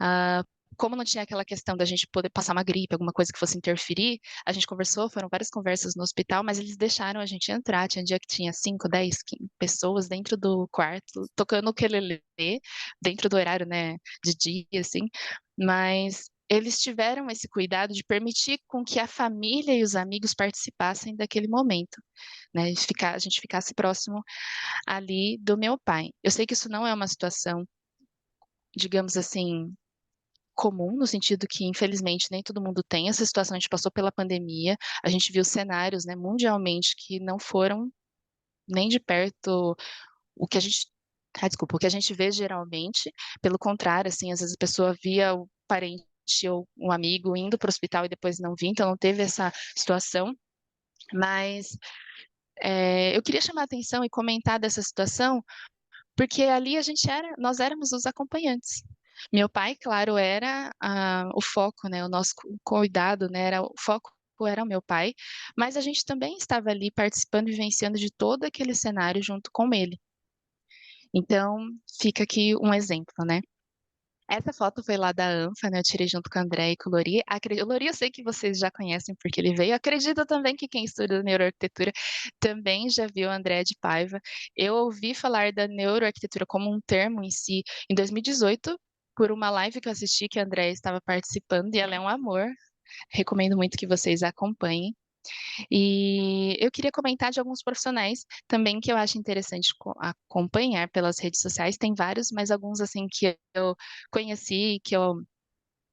S2: Ah, como não tinha aquela questão da gente poder passar uma gripe, alguma coisa que fosse interferir, a gente conversou, foram várias conversas no hospital, mas eles deixaram a gente entrar. Tinha dia que tinha 5, 10, pessoas dentro do quarto, tocando ukelele, dentro do horário, né, de dia, assim. Mas eles tiveram esse cuidado de permitir com que a família e os amigos participassem daquele momento, né, a gente ficasse próximo ali do meu pai. Eu sei que isso não é uma situação, digamos assim, comum, no sentido que infelizmente nem todo mundo tem essa situação, a gente passou pela pandemia, a gente viu cenários, né, mundialmente que não foram nem de perto o que a gente o que a gente vê geralmente, pelo contrário, assim, às vezes a pessoa via o parente ou um amigo indo para o hospital e depois não vir, então não teve essa situação. Mas eu queria chamar a atenção e comentar dessa situação, porque ali nós éramos os acompanhantes. Meu pai, claro, era o foco, né, o nosso cuidado, né, o foco era o meu pai, mas a gente também estava ali participando e vivenciando de todo aquele cenário junto com ele. Então, fica aqui um exemplo, né. Essa foto foi lá da ANFA, né, eu tirei junto com o André e com o Lori. O Lori eu sei que vocês já conhecem porque ele veio, acredito também que quem estuda neuroarquitetura também já viu o André de Paiva. Eu ouvi falar da neuroarquitetura como um termo em si em 2018, por uma live que eu assisti que a André estava participando e ela é um amor, recomendo muito que vocês a acompanhem. E eu queria comentar de alguns profissionais também que eu acho interessante acompanhar pelas redes sociais. Tem vários, mas alguns assim que eu conheci, que eu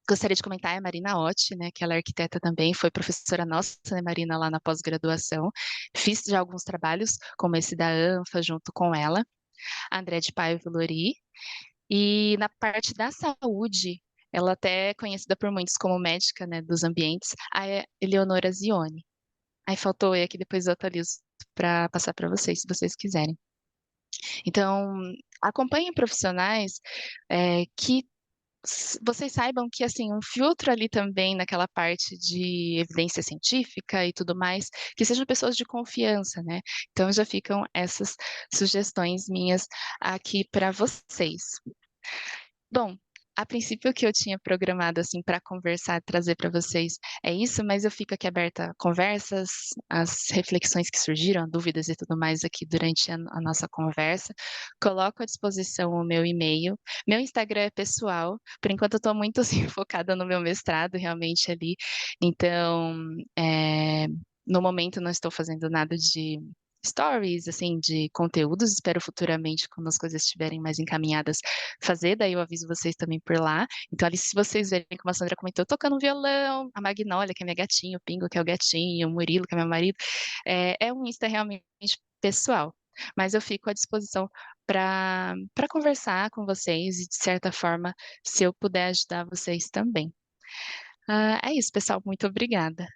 S2: gostaria de comentar é a Marina Otti, né, que ela é arquiteta também, foi professora nossa, né, Marina, lá na pós-graduação. Fiz já alguns trabalhos, como esse da ANFA, junto com ela, a André de Paiva Lori. E na parte da saúde, ela até é conhecida por muitos como médica, né, dos ambientes, a Eleonora Zione. Aí faltou E aqui, depois eu atualizo para passar para vocês, se vocês quiserem. Então, acompanhem profissionais que vocês saibam que, assim, um filtro ali também naquela parte de evidência científica e tudo mais, que sejam pessoas de confiança, né? Então já ficam essas sugestões minhas aqui para vocês. Bom, a princípio o que eu tinha programado assim para conversar, trazer para vocês é isso, mas eu fico aqui aberta a conversas, as reflexões que surgiram, dúvidas e tudo mais aqui durante a nossa conversa. Coloco à disposição o meu e-mail. Meu Instagram é pessoal. Por enquanto eu estou muito assim focada no meu mestrado realmente ali. Então, no momento não estou fazendo nada de stories, assim, de conteúdos. Espero futuramente, quando as coisas estiverem mais encaminhadas, fazer. Daí eu aviso vocês também por lá. Então, ali, se vocês verem, como a Sandra comentou, tocando violão, a Magnólia, que é minha gatinha, o Pingo, que é o gatinho, o Murilo, que é meu marido, é um Insta realmente pessoal. Mas eu fico à disposição para conversar com vocês e, de certa forma, se eu puder ajudar vocês também. É isso, pessoal. Muito obrigada.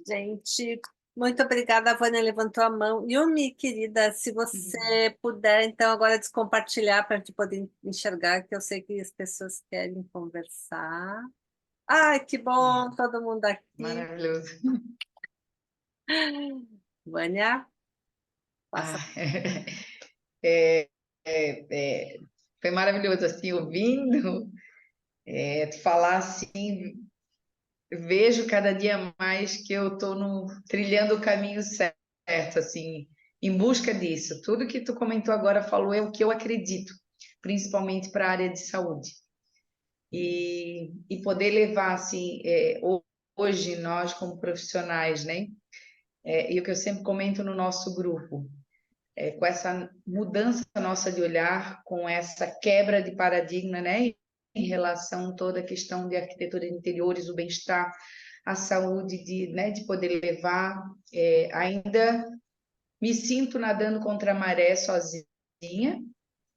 S1: Gente, muito obrigada. A Vânia levantou a mão. Yumi, querida, se você puder, então, agora descompartilhar para a gente poder enxergar, que eu sei que as pessoas querem conversar. Ai, que bom, todo mundo aqui.
S3: Maravilhoso.
S1: Vânia, passa.
S3: Foi maravilhoso, assim, ouvindo tu falar assim, vejo cada dia mais que eu estou trilhando o caminho certo, assim, em busca disso. Tudo que tu comentou agora falou é o que eu acredito, principalmente para a área de saúde. E poder levar, assim, hoje nós como profissionais, né? E o que eu sempre comento no nosso grupo, com essa mudança nossa de olhar, com essa quebra de paradigma, né? Em relação a toda a questão de arquitetura de interiores, o bem-estar, a saúde, de poder levar. Ainda me sinto nadando contra a maré sozinha,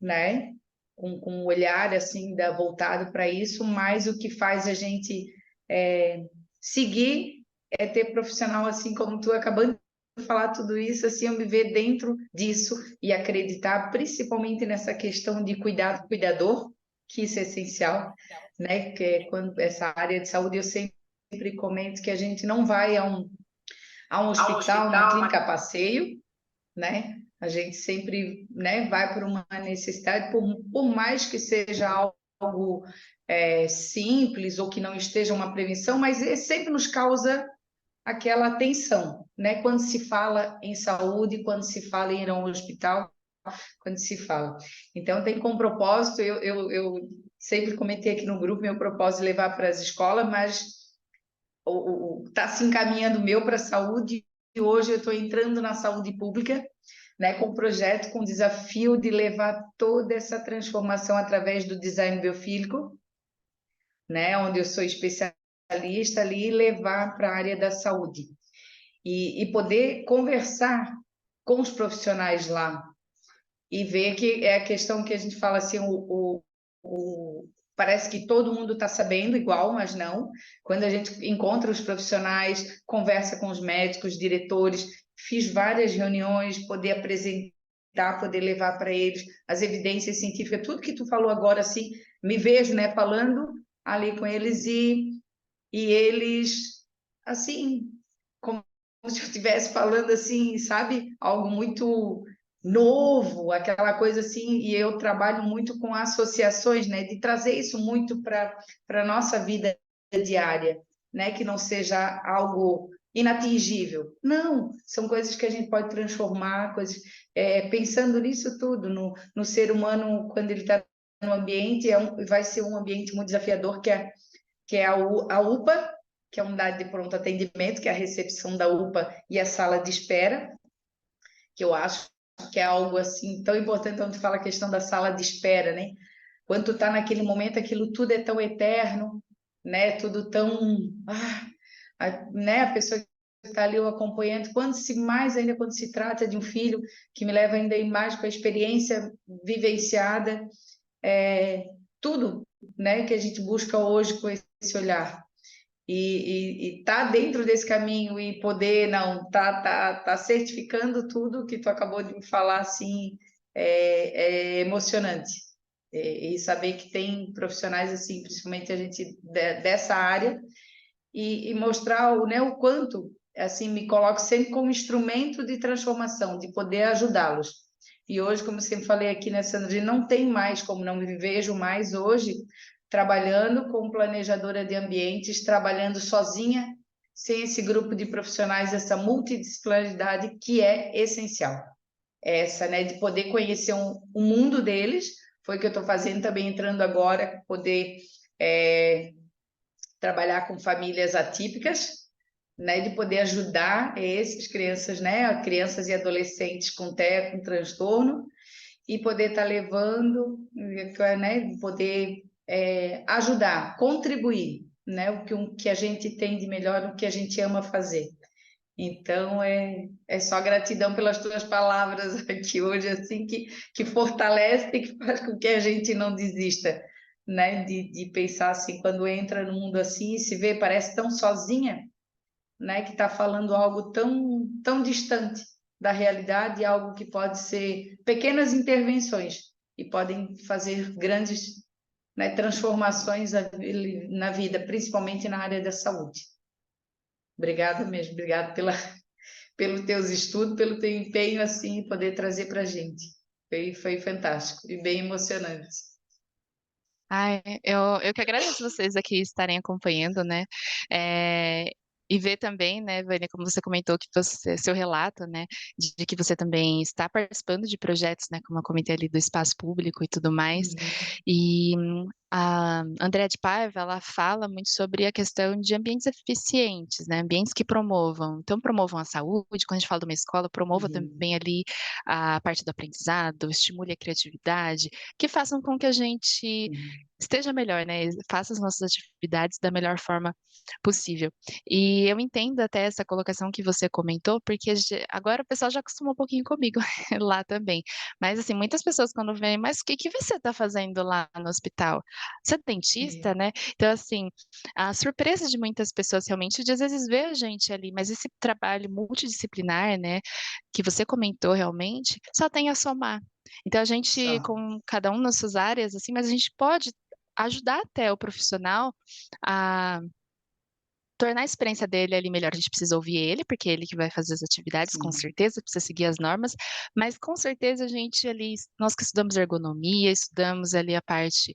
S3: né? Com um olhar assim voltado para isso, mas o que faz a gente seguir é ter profissional assim como tu acabando de falar tudo isso, assim eu me ver dentro disso e acreditar principalmente nessa questão de cuidado, cuidador, que isso é essencial, né? Que é quando essa área de saúde eu sempre comento que a gente não vai a um hospital, uma clínica a passeio, né? A gente sempre, né, vai por uma necessidade, por mais que seja algo simples ou que não esteja uma prevenção, mas sempre nos causa aquela tensão, né? Quando se fala em saúde, quando se fala em ir a um hospital, quando se fala. Então, tem como propósito, eu sempre comentei aqui no grupo, meu propósito é levar para as escolas, mas está se encaminhando o meu para a saúde, e hoje eu estou entrando na saúde pública, né, com um projeto, com o desafio de levar toda essa transformação através do design biofílico, né, onde eu sou especialista ali, e levar para a área da saúde. E poder conversar com os profissionais lá, e ver que é a questão que a gente fala assim, parece que todo mundo está sabendo igual, mas não. Quando a gente encontra os profissionais, conversa com os médicos, diretores, fiz várias reuniões, poder apresentar, poder levar para eles as evidências científicas, tudo que tu falou agora, assim, me vejo, né, falando ali com eles e eles, assim, como se eu estivesse falando assim, sabe? Algo muito novo, aquela coisa assim, e eu trabalho muito com associações, né? De trazer isso muito para a nossa vida diária, né? Que não seja algo inatingível. Não, são coisas que a gente pode transformar, coisas, pensando nisso tudo, no ser humano, quando ele está no ambiente, vai ser um ambiente muito desafiador, que é a UPA, que é a unidade de pronto atendimento, que é a recepção da UPA e a sala de espera, que eu acho que é algo assim tão importante quando tu fala a questão da sala de espera, né? Quando tu tá naquele momento, aquilo tudo é tão eterno, né? Tudo tão, né? A pessoa que está ali o acompanhando, mais ainda quando se trata de um filho, que me leva ainda mais com a experiência vivenciada, tudo, né? Que a gente busca hoje com esse olhar e tá dentro desse caminho e poder não tá certificando tudo que tu acabou de me falar, assim, é emocionante. E saber que tem profissionais assim, principalmente a gente dessa área, e mostrar né, o quanto assim me coloco sempre como instrumento de transformação, de poder ajudá-los. E hoje, como eu sempre falei aqui, né, Sandra, não tem mais como, não me vejo mais hoje trabalhando como planejadora de ambientes, trabalhando sozinha, sem esse grupo de profissionais, essa multidisciplinaridade que é essencial. Essa, né, de poder conhecer o mundo deles, foi o que eu estou fazendo também, entrando agora, poder trabalhar com famílias atípicas, né, de poder ajudar essas crianças, né, crianças e adolescentes com TEA, com transtorno, e poder estar levando, né, poder ajudar, contribuir, né, o que a gente tem de melhor, o que a gente ama fazer. Então, é só gratidão pelas tuas palavras aqui hoje, assim, que fortalece e que faz com que a gente não desista, né, de pensar assim, quando entra no mundo assim e se vê, parece tão sozinha, né, que está falando algo tão, tão distante da realidade, algo que pode ser pequenas intervenções e podem fazer grandes, né, transformações na vida, principalmente na área da saúde. Obrigada mesmo, obrigada pelos teus estudos, pelo teu empenho assim, poder trazer para a gente. Foi fantástico e bem emocionante.
S2: Ai, eu que agradeço vocês aqui estarem acompanhando, né? E ver também, né, Vânia, como você comentou que seu relato, né, de que você também está participando de projetos, né, como eu comentei ali do espaço público e tudo mais. E a Andréa de Paiva, ela fala muito sobre a questão de ambientes eficientes, né, ambientes que promovam, então promovam a saúde, quando a gente fala de uma escola, promova também ali a parte do aprendizado, estimule a criatividade, que façam com que a gente esteja melhor, né, faça as nossas atividades da melhor forma possível. E eu entendo até essa colocação que você comentou, porque agora o pessoal já acostumou um pouquinho comigo lá também. Mas, assim, muitas pessoas quando vêm, mas o que que você está fazendo lá no hospital? Você é dentista, né? Então, assim, a surpresa de muitas pessoas realmente, de às vezes ver a gente ali, mas esse trabalho multidisciplinar, né, que você comentou realmente, só tem a somar. Então, a gente,
S3: Só.
S2: com cada um nas suas áreas, assim, mas a gente pode ajudar até o profissional a tornar a experiência dele ali melhor. A gente precisa ouvir ele, porque é ele que vai fazer as atividades, com
S3: Sim.
S2: certeza, precisa seguir as normas, mas com certeza a gente ali, nós que estudamos ergonomia, estudamos ali a parte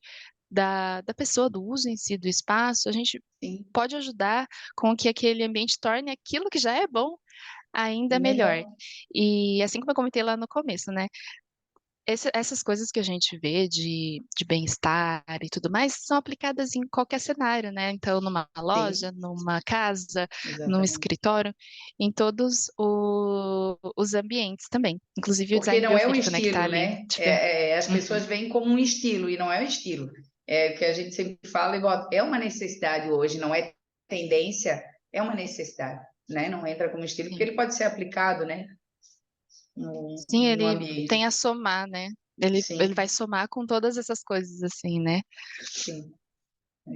S2: da pessoa, do uso em si do espaço, a gente
S3: Sim.
S2: pode ajudar com que aquele ambiente torne aquilo que já é bom ainda melhor.
S3: Melhor.
S2: E assim como eu comentei lá no começo, né? Essas coisas que a gente vê de bem-estar e tudo mais são aplicadas em qualquer cenário, né? Então, numa loja,
S3: Sim,
S2: numa casa, num
S3: exatamente.
S2: escritório, em todos os ambientes também, inclusive o
S3: Porque
S2: design
S3: não é o
S2: biofísico, né? Que está
S3: estilo,
S2: ali.
S3: né?
S2: Tipo,
S3: As pessoas veem como um estilo e não é um estilo. É o que a gente sempre fala, igual, é uma necessidade hoje, não é tendência, é uma necessidade, né? Não entra como estilo, porque
S2: sim.
S3: ele pode ser aplicado, né?
S2: Sim,
S3: no
S2: ele
S3: ambiente.
S2: tem a somar, né? Ele
S3: Sim,
S2: vai somar com todas essas coisas, assim, né?
S3: sim. É,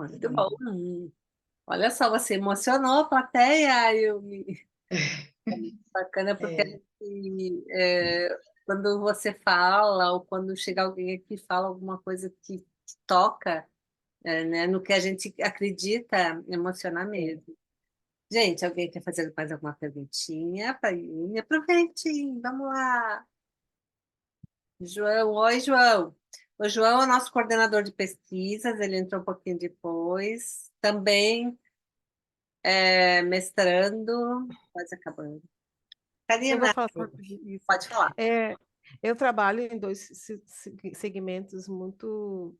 S1: Muito bom. Olha só, você emocionou a plateia, Yumi. Bacana porque
S3: é,
S1: quando você fala ou quando chega alguém aqui e fala alguma coisa que toca, né, no que a gente acredita, emociona mesmo. Gente, alguém quer fazer mais alguma perguntinha para Yumi? Aproveitem, vamos lá. João, oi, João. O João é o nosso coordenador de pesquisas, ele entrou um pouquinho depois. Também mestrando, quase acabando.
S4: Eu vou
S1: Karina,
S4: falar rapidinho isso.
S1: pode falar.
S4: Eu trabalho em dois segmentos muito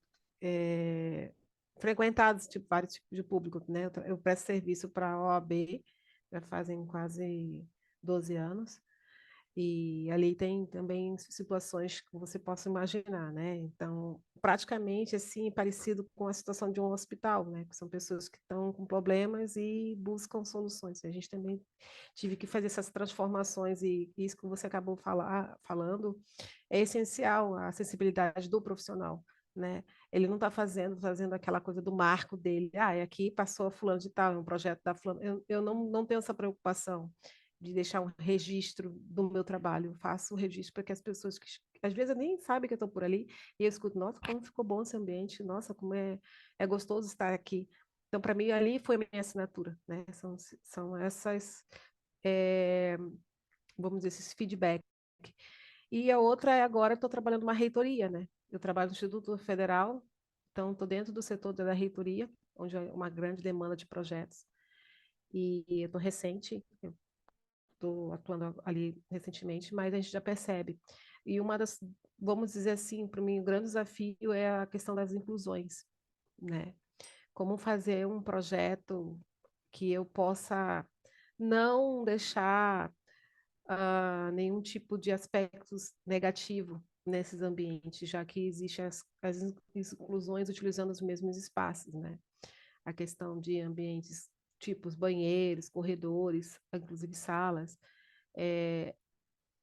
S4: frequentados, tipo, vários tipos de público, né? Eu presto serviço para a OAB, já fazem quase 12 anos, e ali tem também situações que você possa imaginar, né? Então, praticamente assim, parecido com a situação de um hospital, né? Que são pessoas que estão com problemas e buscam soluções. A gente também tive que fazer essas transformações e isso que você acabou falando é essencial, a acessibilidade do profissional, né? Ele não está fazendo aquela coisa do marco dele, aqui passou a fulano de tal, é um projeto da fulano. Eu não tenho essa preocupação de deixar um registro do meu trabalho. Eu faço o registro para que as pessoas que às vezes eu nem sabem que eu estou por ali e eu escuto, nossa, como ficou bom esse ambiente, nossa, como é gostoso estar aqui. Então, para mim, ali foi a minha assinatura, né? São essas, vamos dizer, esses feedback. E a outra é agora estou trabalhando numa reitoria, né? Eu trabalho no Instituto Federal, então estou dentro do setor da reitoria, onde é uma grande demanda de projetos. E eu estou recente, estou atuando ali recentemente, mas a gente já percebe. E uma das, vamos dizer assim, para mim, o grande desafio é a questão das inclusões, né? Como fazer um projeto que eu possa não deixar nenhum tipo de aspectos negativo nesses ambientes, já que existem as inclusões utilizando os mesmos espaços, né? A questão de ambientes tipos banheiros, corredores, inclusive salas.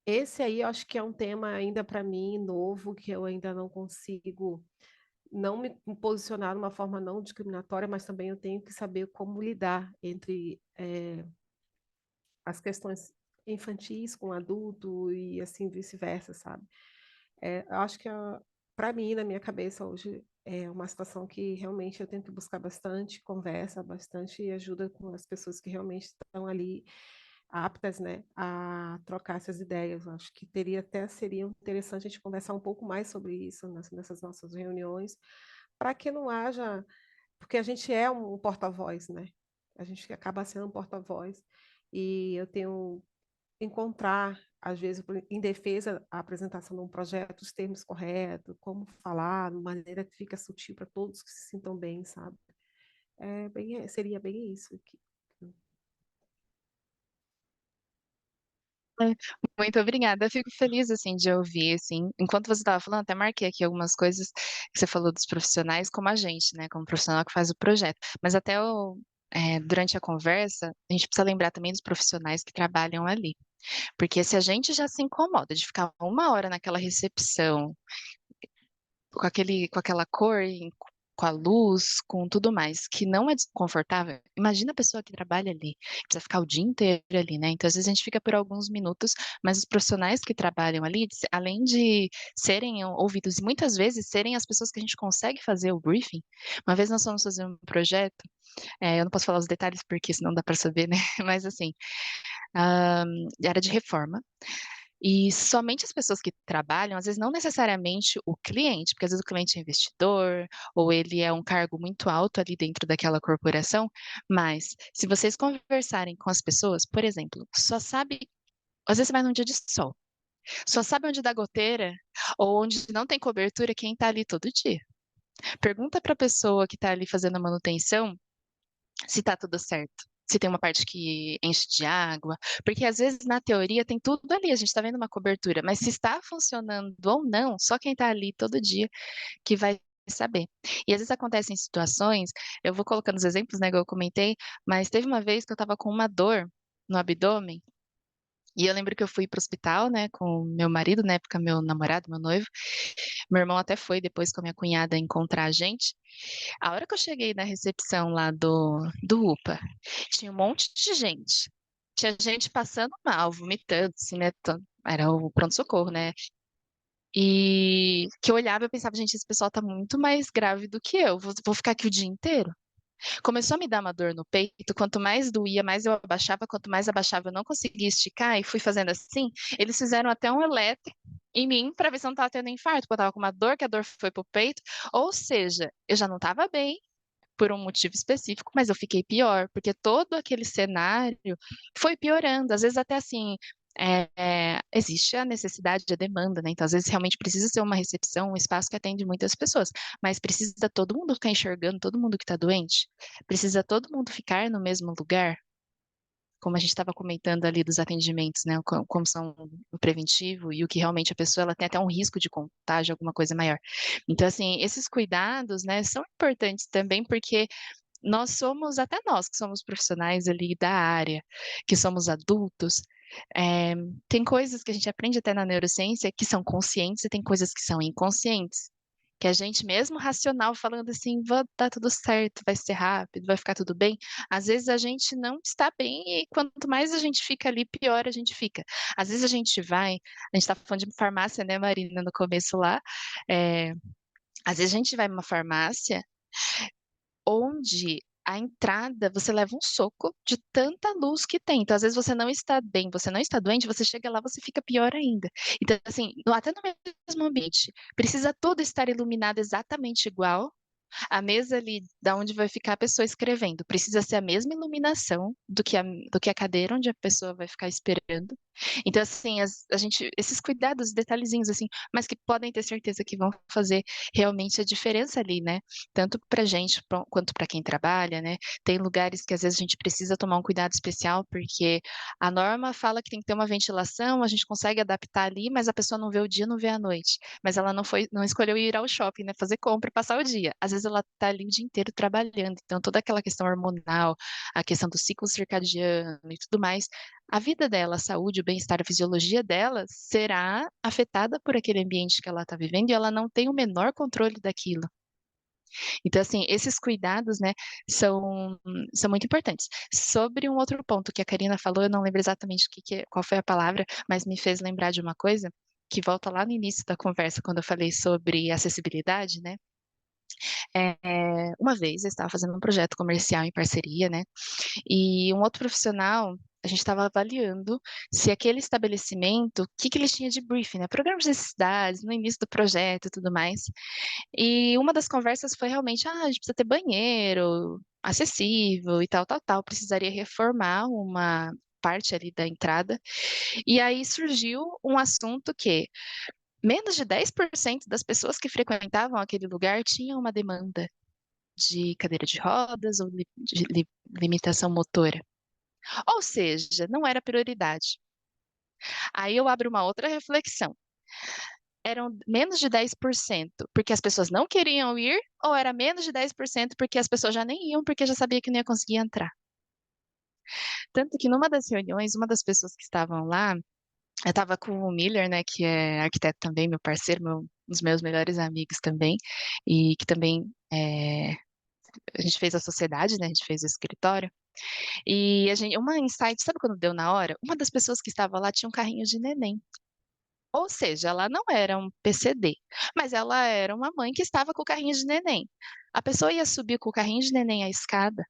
S4: Esse aí eu acho que é um tema ainda para mim novo, que eu ainda não consigo não me posicionar de uma forma não discriminatória, mas também eu tenho que saber como lidar entre as questões infantis com adulto e assim vice-versa, sabe? Eu acho que para mim, na minha cabeça hoje, é uma situação que realmente eu tento buscar bastante conversa, bastante ajuda com as pessoas que realmente estão ali aptas, né, a trocar essas ideias. Eu acho que seria interessante a gente conversar um pouco mais sobre isso nessas nossas reuniões, para que não haja, porque a gente é um porta-voz, né? A gente acaba sendo um porta-voz e eu tenho encontrar, às vezes, em defesa a apresentação de um projeto, os termos corretos, como falar, de maneira que fica sutil para todos que se sintam bem, sabe? Seria bem isso aqui.
S2: É, muito obrigada. Eu fico feliz assim de ouvir assim. Enquanto você estava falando, até marquei aqui algumas coisas que você falou dos profissionais como a gente, né, como profissional que faz o projeto. Mas durante a conversa, a gente precisa lembrar também dos profissionais que trabalham ali. Porque se a gente já se incomoda de ficar 1 hora naquela recepção, com aquela cor, com a luz, com tudo mais, que não é desconfortável, imagina a pessoa que trabalha ali, precisa ficar o dia inteiro ali, né? Então, às vezes a gente fica por alguns minutos, mas os profissionais que trabalham ali, além de serem ouvidos e muitas vezes serem as pessoas que a gente consegue fazer o briefing, uma vez nós fomos fazer um projeto, eu não posso falar os detalhes porque senão dá para saber, né? Mas assim, era de reforma. E somente as pessoas que trabalham, às vezes não necessariamente o cliente, porque às vezes o cliente é investidor, ou ele é um cargo muito alto ali dentro daquela corporação, mas se vocês conversarem com as pessoas, por exemplo, só sabe, às vezes você vai num dia de sol, só sabe onde dá goteira ou onde não tem cobertura quem está ali todo dia. Pergunta para a pessoa que está ali fazendo a manutenção se tá tudo certo. Se tem uma parte que enche de água, porque às vezes na teoria tem tudo ali, a gente está vendo uma cobertura, mas se está funcionando ou não, só quem está ali todo dia que vai saber. E às vezes acontecem situações, eu vou colocando os exemplos, né, que eu comentei, mas teve uma vez que eu estava com uma dor no abdômen E eu lembro que eu fui para o hospital, né, com meu marido, na época meu namorado, meu noivo. Meu irmão até foi depois com a minha cunhada encontrar a gente. A hora que eu cheguei na recepção lá do UPA, tinha um monte de gente. Tinha gente passando mal, vomitando, assim, né? Era o pronto-socorro, né? E que eu olhava e pensava, gente, esse pessoal tá muito mais grave do que eu. Vou ficar aqui o dia inteiro. Começou a me dar uma dor no peito, quanto mais doía, mais eu abaixava, quanto mais abaixava eu não conseguia esticar, e fui fazendo assim. Eles fizeram até um eletro em mim para ver se eu não estava tendo infarto, porque eu estava com uma dor, que a dor foi pro peito. Ou seja, eu já não estava bem por um motivo específico, mas eu fiquei pior, porque todo aquele cenário foi piorando. Às vezes até assim, existe a necessidade, a demanda, né? Então, às vezes, realmente precisa ser uma recepção, um espaço que atende muitas pessoas, mas precisa todo mundo ficar enxergando todo mundo que está doente? Precisa todo mundo ficar no mesmo lugar? Como a gente estava comentando ali dos atendimentos, né? Como são o preventivo e o que realmente a pessoa ela tem até um risco de contágio, alguma coisa maior. Então, assim, esses cuidados, né, são importantes também porque nós somos, até nós que somos profissionais ali da área, que somos adultos, eh, tem coisas que a gente aprende até na neurociência que são conscientes e tem coisas que são inconscientes. Que a gente, mesmo racional, falando assim, vai dar tudo certo, vai ser rápido, vai ficar tudo bem. Às vezes a gente não está bem e quanto mais a gente fica ali, pior a gente fica. Às vezes a gente está falando de farmácia, né, Marina, no começo lá. eh, Às vezes a gente vai numa farmácia onde a entrada você leva um soco de tanta luz que tem. Então, às vezes você não está bem, você não está doente, você chega lá, você fica pior ainda. Então, assim, até no mesmo ambiente, precisa tudo estar iluminado exatamente igual. A mesa ali, da onde vai ficar a pessoa escrevendo, precisa ser a mesma iluminação do que a cadeira onde a pessoa vai ficar esperando. Então, assim, esses cuidados, detalhezinhos, assim, mas que podem ter certeza que vão fazer realmente a diferença ali, né? Tanto pra gente quanto para quem trabalha, né? Tem lugares que às vezes a gente precisa tomar um cuidado especial, porque a norma fala que tem que ter uma ventilação, a gente consegue adaptar ali, mas a pessoa não vê o dia, não vê a noite. Mas ela não escolheu ir ao shopping, né? Fazer compra e passar o dia. Às vezes ela tá ali o dia inteiro trabalhando. Então, toda aquela questão hormonal, a questão do ciclo circadiano e tudo mais, a vida dela, a saúde, o bem-estar, a fisiologia dela será afetada por aquele ambiente que ela está vivendo e ela não tem o menor controle daquilo. Então, assim, esses cuidados, né, são, são muito importantes. Sobre um outro ponto que a Karina falou, eu não lembro exatamente qual foi a palavra, mas me fez lembrar de uma coisa que volta lá no início da conversa, quando eu falei sobre acessibilidade, né? Uma vez eu estava fazendo um projeto comercial em parceria, né? E um outro profissional, a gente estava avaliando se aquele estabelecimento, o que ele tinha de briefing, né? Programa de necessidades, no início do projeto e tudo mais. E uma das conversas foi realmente, a gente precisa ter banheiro acessível e tal, tal, tal. Precisaria reformar uma parte ali da entrada. E aí surgiu um assunto que menos de 10% das pessoas que frequentavam aquele lugar tinham uma demanda de cadeira de rodas ou de limitação motora. Ou seja, não era prioridade. Aí eu abro uma outra reflexão. Eram menos de 10% porque as pessoas não queriam ir, ou era menos de 10% porque as pessoas já nem iam porque já sabia que não ia conseguir entrar? Tanto que numa das reuniões, uma das pessoas que estavam lá, eu estava com o Miller, né, que é arquiteto também, meu parceiro, um dos meus melhores amigos também, e que também a gente fez a sociedade, né, a gente fez o escritório. E uma insight, sabe quando deu na hora? Uma das pessoas que estava lá tinha um carrinho de neném. Ou seja, ela não era um PCD, mas ela era uma mãe que estava com o carrinho de neném. A pessoa ia subir com o carrinho de neném a escada?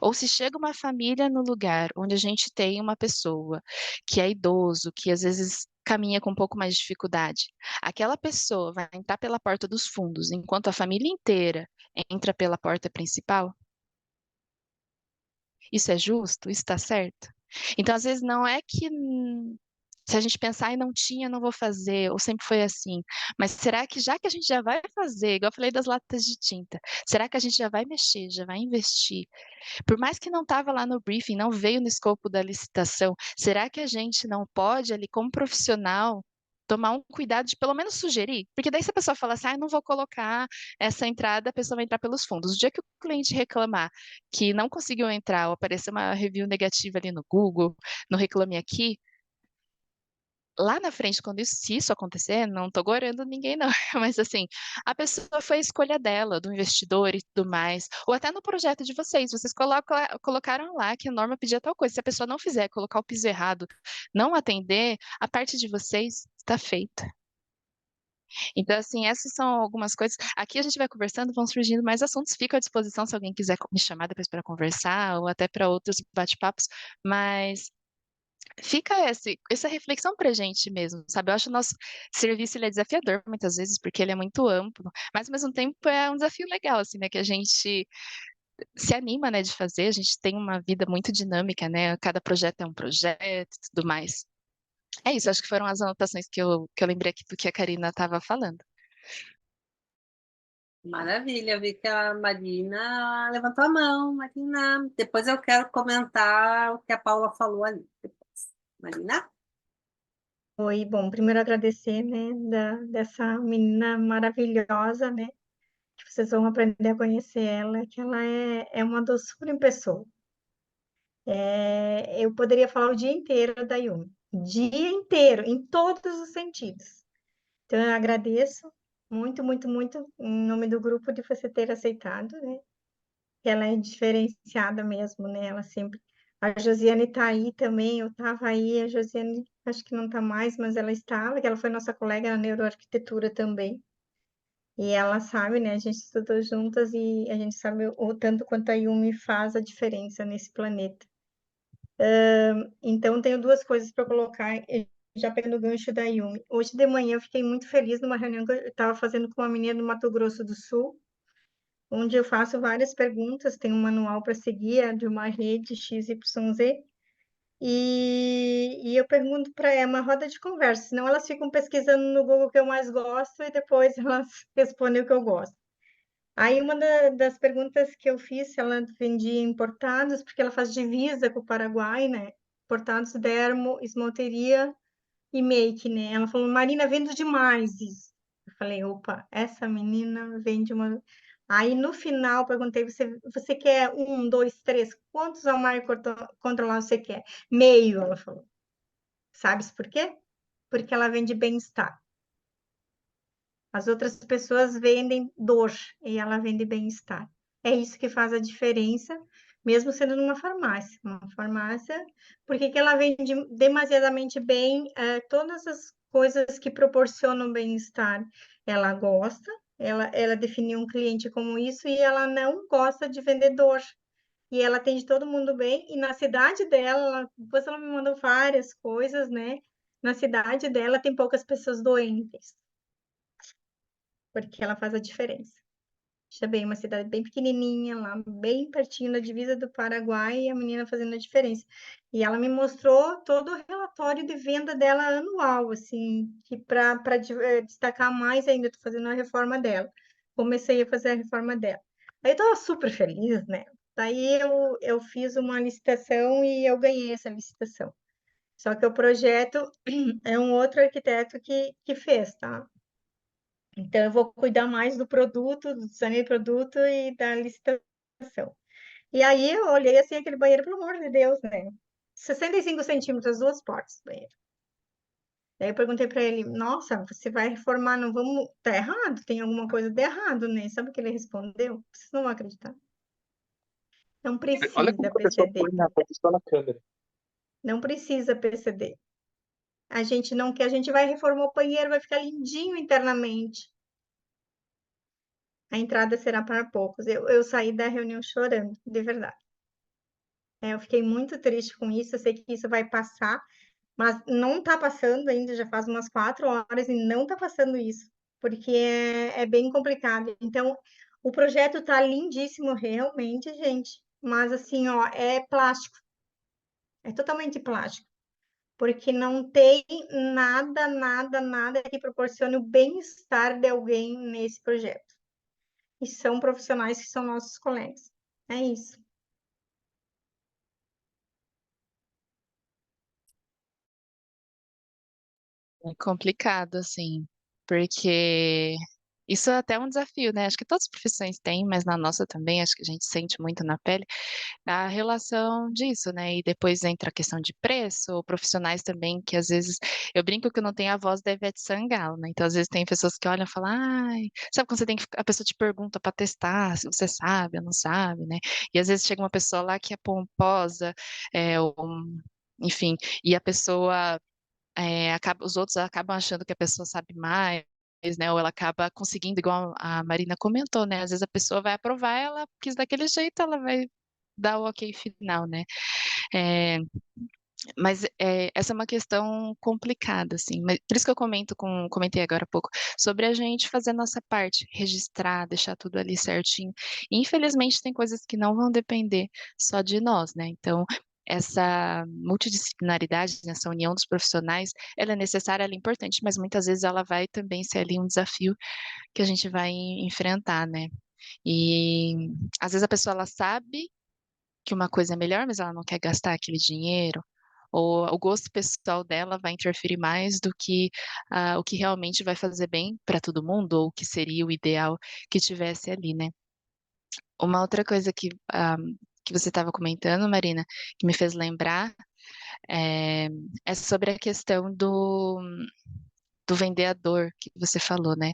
S2: Ou se chega uma família no lugar onde a gente tem uma pessoa que é idoso, que às vezes caminha com um pouco mais de dificuldade, aquela pessoa vai entrar pela porta dos fundos, enquanto a família inteira entra pela porta principal? Isso é justo? Isso está certo? Então, às vezes, não é que se a gente pensar e não tinha, não vou fazer, ou sempre foi assim. Mas será que já que a gente já vai fazer, igual eu falei das latas de tinta, será que a gente já vai mexer, já vai investir? Por mais que não estava lá no briefing, não veio no escopo da licitação, será que a gente não pode ali, como profissional, tomar um cuidado de pelo menos sugerir? Porque daí se a pessoa fala assim, não vou colocar essa entrada, a pessoa vai entrar pelos fundos. O dia que o cliente reclamar que não conseguiu entrar ou aparecer uma review negativa ali no Google, no Reclame Aqui, lá na frente, se isso acontecer, não tô gorando ninguém não, mas assim, a pessoa foi a escolha dela, do investidor e tudo mais, ou até no projeto de vocês colocaram lá que a norma pedia tal coisa, se a pessoa não fizer, colocar o piso errado, não atender, a parte de vocês está feita. Então, assim, essas são algumas coisas. Aqui a gente vai conversando, vão surgindo mais assuntos. Fico à disposição se alguém quiser me chamar depois para conversar ou até para outros bate-papos. Mas fica essa reflexão para a gente mesmo, sabe? Eu acho que o nosso serviço ele é desafiador muitas vezes, porque ele é muito amplo, mas ao mesmo tempo é um desafio legal, assim, né? Que a gente se anima, né, de fazer. A gente tem uma vida muito dinâmica, né? Cada projeto é um projeto e tudo mais. É isso, acho que foram as anotações que eu lembrei aqui do que a Karina estava falando.
S1: Maravilha, vi que a Marina levantou a mão, Marina. Depois eu quero comentar o que a Paula falou ali. Depois. Marina?
S5: Oi, bom, primeiro agradecer, né, dessa menina maravilhosa, né, que vocês vão aprender a conhecer ela, que ela é uma doçura em pessoa. Eu poderia falar o dia inteiro da Yumi, dia inteiro, em todos os sentidos. Então, eu agradeço muito, muito, muito, em nome do grupo, de você ter aceitado, né, que ela é diferenciada mesmo, né, ela sempre... A Josiane está aí também, eu estava aí, a Josiane acho que não está mais, mas ela estava, que ela foi nossa colega na neuroarquitetura também. E ela sabe, né? A gente estudou juntas e a gente sabe o tanto quanto a Yumi faz a diferença nesse planeta. Então, tenho duas coisas para colocar, já pegando o gancho da Yumi. Hoje de manhã eu fiquei muito feliz numa reunião que eu estava fazendo com uma menina do Mato Grosso do Sul, onde eu faço várias perguntas, tem um manual para seguir, é de uma rede XYZ, e eu pergunto para ela, uma roda de conversa, senão elas ficam pesquisando no Google o que eu mais gosto e depois elas respondem o que eu gosto. Aí uma das perguntas que eu fiz, ela vendia importados, porque ela faz divisa com o Paraguai, né? Importados, dermo, esmalteria e make, né? Ela falou, Marina, vendo demais isso. Eu falei, opa, essa menina vende uma... Aí no final perguntei, você quer um, dois, três, quantos armários controlados você quer? Meio, ela falou. Sabes por quê? Porque ela vende bem-estar. As outras pessoas vendem dor e ela vende bem-estar. É isso que faz a diferença, mesmo sendo numa farmácia. Uma farmácia, porque que ela vende demasiadamente bem todas as coisas que proporcionam bem-estar. Ela gosta, ela definiu um cliente como isso e ela não gosta de vender dor. E ela atende todo mundo bem. E na cidade dela, depois ela me mandou várias coisas, né? Na cidade dela tem poucas pessoas doentes porque ela faz a diferença. Bem, uma cidade bem pequenininha, lá bem pertinho da divisa do Paraguai, e a menina fazendo a diferença. E ela me mostrou todo o relatório de venda dela anual, assim, que para destacar mais ainda, estou fazendo a reforma dela. Comecei a fazer a reforma dela. Aí eu estava super feliz, né? Daí eu fiz uma licitação e eu ganhei essa licitação. Só que o projeto é um outro arquiteto que fez, tá? Então, eu vou cuidar mais do produto, do design do produto e da licitação. E aí, eu olhei assim, aquele banheiro, pelo amor de Deus, né? 65 centímetros, duas portas do banheiro. Daí eu perguntei para ele, nossa, você vai reformar, não vamos... Tá errado, tem alguma coisa de errado, né? Sabe o que ele respondeu? Vocês não vão acreditar. Não
S6: Olha como
S5: precisa
S6: que a pessoa
S5: PCD.
S6: põe na posição na câmera.
S5: Não precisa PCD. A gente não quer, a gente vai reformar o banheiro, vai ficar lindinho internamente. A entrada será para poucos. Eu saí da reunião chorando, de verdade. Eu fiquei muito triste com isso. Eu sei que isso vai passar, mas não está passando ainda. Já faz umas 4 horas e não está passando isso, porque é bem complicado. Então, o projeto está lindíssimo, realmente, gente. Mas assim, ó, é plástico. É totalmente plástico. Porque não tem nada, nada, nada que proporcione o bem-estar de alguém nesse projeto. E são profissionais que são nossos colegas. É isso.
S2: É complicado, assim, porque Isso é até um desafio, né? Acho que todas as profissões têm, mas na nossa também, acho que a gente sente muito na pele a relação disso, né? E depois entra a questão de preço, ou profissionais também, que às vezes, eu brinco que eu não tenho a voz da Ivete Sangalo, né? Então, às vezes tem pessoas que olham e falam, ai, sabe quando você tem que, a pessoa te pergunta para testar se você sabe ou não sabe, né? E às vezes chega uma pessoa lá que é pomposa, enfim, e a pessoa os outros acabam achando que a pessoa sabe mais, né? Ou ela acaba conseguindo, igual a Marina comentou, né? Às vezes a pessoa vai aprovar, ela quis daquele jeito, ela vai dar o ok final, né? É, mas essa é uma questão complicada, assim. Por isso que eu comentei agora há pouco, sobre a gente fazer a nossa parte, registrar, deixar tudo ali certinho. E, infelizmente, tem coisas que não vão depender só de nós, né? Então, essa multidisciplinaridade, essa união dos profissionais, ela é necessária, ela é importante, mas muitas vezes ela vai também ser ali um desafio que a gente vai enfrentar, né? E às vezes a pessoa ela sabe que uma coisa é melhor, mas ela não quer gastar aquele dinheiro, ou o gosto pessoal dela vai interferir mais do que o que realmente vai fazer bem para todo mundo, ou o que seria o ideal que tivesse ali, né? Uma outra coisa que você estava comentando, Marina, que me fez lembrar, é sobre a questão do vendedor que você falou, né?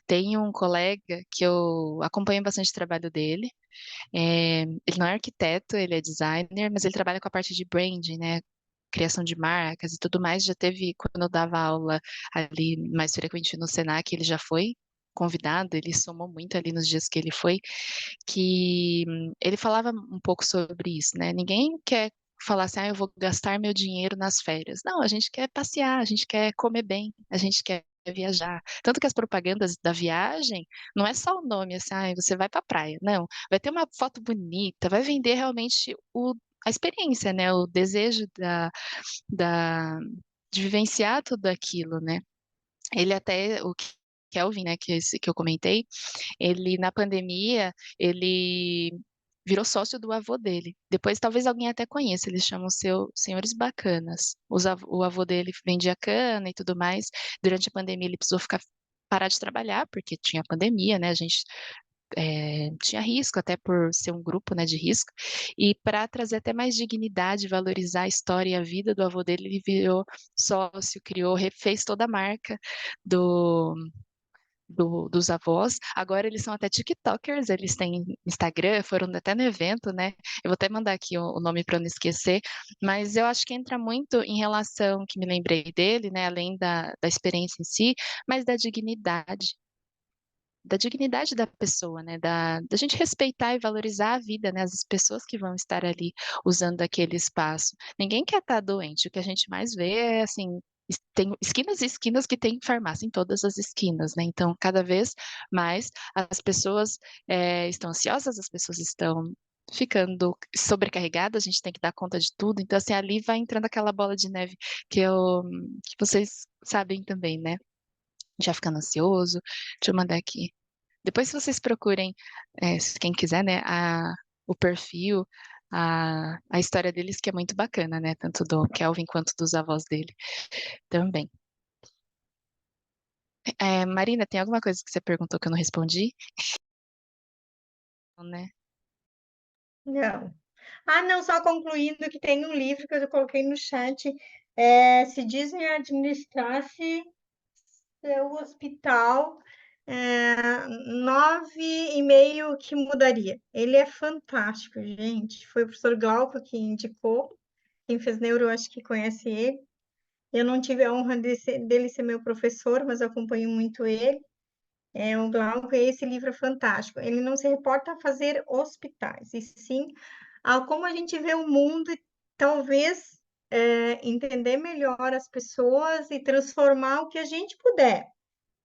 S2: Tem um colega que eu acompanho bastante o trabalho dele. Ele não é arquiteto, ele é designer, mas ele trabalha com a parte de branding, né? Criação de marcas e tudo mais. Já teve, quando eu dava aula ali mais frequente no Senac, ele já foi convidado, ele somou muito ali nos dias que ele foi, que ele falava um pouco sobre isso, né? Ninguém quer falar assim, eu vou gastar meu dinheiro nas férias. Não, a gente quer passear, a gente quer comer bem, a gente quer viajar. Tanto que as propagandas da viagem não é só o nome, assim, você vai para a praia. Não, vai ter uma foto bonita, vai vender realmente a experiência, né? O desejo da, de vivenciar tudo aquilo, né? Ele até, o Kelvin, né, que eu comentei, ele, na pandemia, ele virou sócio do avô dele. Depois, talvez alguém até conheça, eles chamam Senhores Bacanas. O avô dele vendia cana e tudo mais. Durante a pandemia, ele precisou parar de trabalhar, porque tinha pandemia, né? A gente tinha risco, até por ser um grupo, né, de risco. E para trazer até mais dignidade, valorizar a história e a vida do avô dele, ele virou sócio, criou, refez toda a marca do dos avós. Agora eles são até TikTokers, eles têm Instagram, foram até no evento, né? Eu vou até mandar aqui o nome para não esquecer, mas eu acho que entra muito em relação, que me lembrei dele, né? Além da experiência em si, mas da dignidade da pessoa, né? Da gente respeitar e valorizar a vida, né? As pessoas que vão estar ali usando aquele espaço. Ninguém quer estar doente, o que a gente mais vê é assim. Tem esquinas e esquinas que tem farmácia em todas as esquinas, né? Então, cada vez mais as pessoas estão ansiosas, as pessoas estão ficando sobrecarregadas, a gente tem que dar conta de tudo. Então, assim, ali vai entrando aquela bola de neve que vocês sabem também, né? Já ficando ansioso. Deixa eu mandar aqui. Depois, se vocês procurem, se quem quiser, né, o perfil, a história deles, que é muito bacana, né? Tanto do Kelvin quanto dos avós dele também. Marina, tem alguma coisa que você perguntou que eu não respondi? Não, né?
S5: Não. Ah, não, só concluindo que tem um livro que eu coloquei no chat, Se Disney Administrasse Seu Hospital, 9,5 que mudaria. Ele é fantástico, gente. Foi o professor Glauco que indicou. Quem fez neuro, eu acho que conhece ele. Eu não tive a honra dele ser meu professor, mas eu acompanho muito ele. O Glauco, esse livro é fantástico. Ele não se reporta a fazer hospitais, e sim a como a gente vê o mundo e talvez entender melhor as pessoas e transformar o que a gente puder.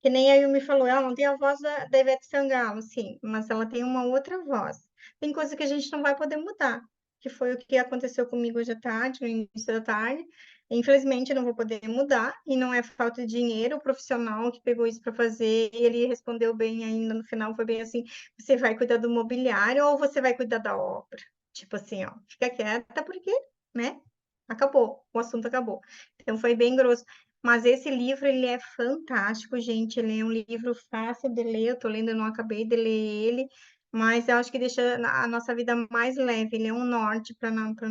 S5: Que nem a Yumi falou, ela não tem a voz da Ivete Sangalo, sim, mas ela tem uma outra voz. Tem coisa que a gente não vai poder mudar, que foi o que aconteceu comigo hoje à tarde, no início da tarde. Infelizmente, eu não vou poder mudar, e não é falta de dinheiro. O profissional que pegou isso para fazer, ele respondeu bem ainda no final, foi bem assim, você vai cuidar do mobiliário ou você vai cuidar da obra? Tipo assim, ó, fica quieta porque, né, acabou, o assunto acabou. Então, foi bem grosso. Mas esse livro, ele é fantástico, gente. Ele é um livro fácil de ler. Eu tô lendo, eu não acabei de ler ele, mas eu acho que deixa a nossa vida mais leve. Ele é um norte para o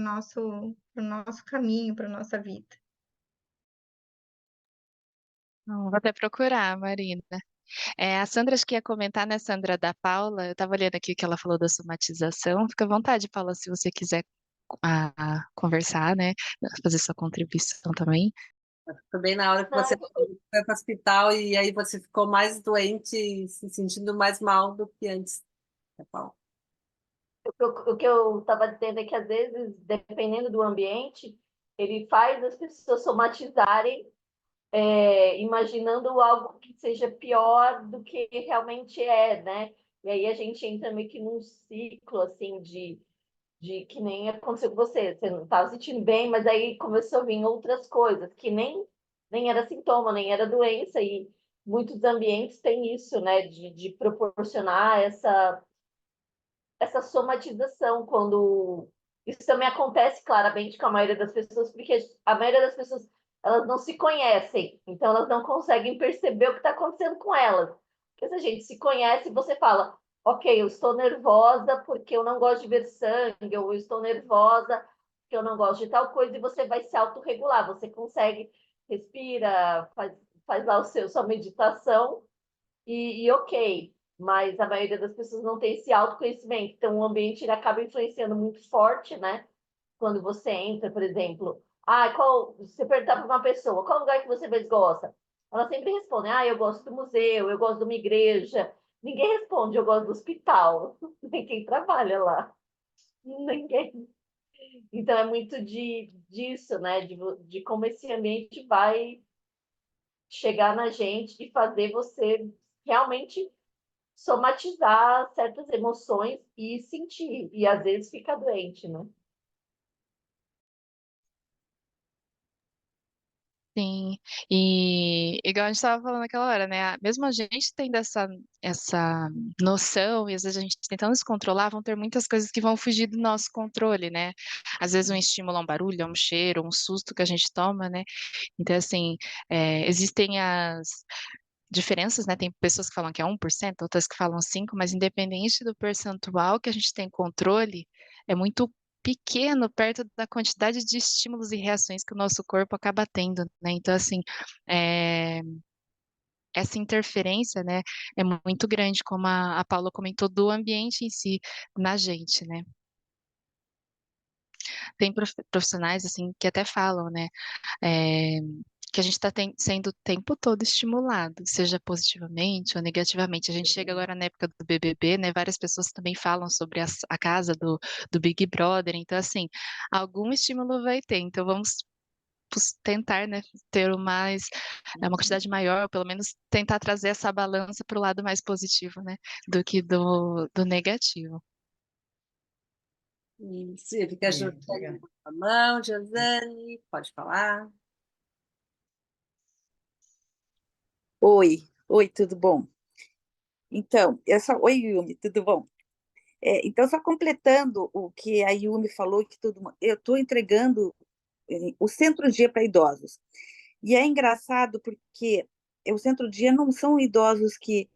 S5: nosso caminho, para nossa vida.
S2: Vou até procurar, Marina. A Sandra, acho que ia comentar, né, Sandra, da Paula. Eu estava olhando aqui que ela falou da somatização. Fica à vontade, Paula, se você quiser conversar, né, fazer sua contribuição também.
S1: Foi bem na hora que você foi para o hospital e aí você ficou mais doente e se sentindo mais mal do que antes, né, Paulo?
S6: O que eu estava dizendo é que, às vezes, dependendo do ambiente, ele faz as pessoas somatizarem, imaginando algo que seja pior do que realmente é, né? E aí a gente entra meio que num ciclo, assim, de que nem aconteceu com você. Você não estava sentindo bem, mas aí começou a vir outras coisas, que nem era sintoma, nem era doença, e muitos ambientes têm isso, né? De proporcionar essa somatização, quando isso também acontece claramente com a maioria das pessoas, porque a maioria das pessoas, elas não se conhecem, então elas não conseguem perceber o que está acontecendo com elas. Porque se a gente se conhece, você fala, ok, eu estou nervosa porque eu não gosto de ver sangue, ou eu estou nervosa porque eu não gosto de tal coisa, e você vai se autorregular, você consegue, respira, faz lá sua meditação, e ok, mas a maioria das pessoas não tem esse autoconhecimento, então o ambiente ele acaba influenciando muito forte, né? Quando você entra, por exemplo, você perguntar para uma pessoa, qual lugar que você mais gosta? Ela sempre responde, eu gosto do museu, eu gosto de uma igreja. Ninguém responde, eu gosto do hospital. Nem quem trabalha lá. Ninguém. Então é muito disso, né? De como esse ambiente vai chegar na gente e fazer você realmente somatizar certas emoções e sentir, e às vezes fica doente, né?
S2: Sim, e igual a gente estava falando naquela hora, né? Mesmo a gente tendo essa noção, e às vezes a gente tentando se controlar, vão ter muitas coisas que vão fugir do nosso controle, né? Às vezes um estímulo, um barulho, um cheiro, um susto que a gente toma, né? Então, assim, existem as diferenças, né? Tem pessoas que falam que é 1%, outras que falam 5%, mas independente do percentual que a gente tem controle, é muito pequeno perto da quantidade de estímulos e reações que o nosso corpo acaba tendo, né? Então, assim, é, essa interferência, né, é muito grande, como a Paula comentou, do ambiente em si, na gente, né? Tem profissionais, assim, que até falam, né, é, que a gente está sendo o tempo todo estimulado, seja positivamente ou negativamente. A gente chega agora na época do BBB, né? Várias pessoas também falam sobre a casa do Big Brother. Então, assim, algum estímulo vai ter. Então, vamos tentar, né, ter uma quantidade maior, ou pelo menos tentar trazer essa balança para o lado mais positivo, né? Do que do negativo.
S1: Isso, fica junto com a mão, Josane, pode falar.
S7: Oi, tudo bom? Então, oi, Yumi, tudo bom? Então, só completando o que a Yumi falou, eu estou entregando o centro-dia para idosos. E é engraçado porque o centro-dia não são idosos que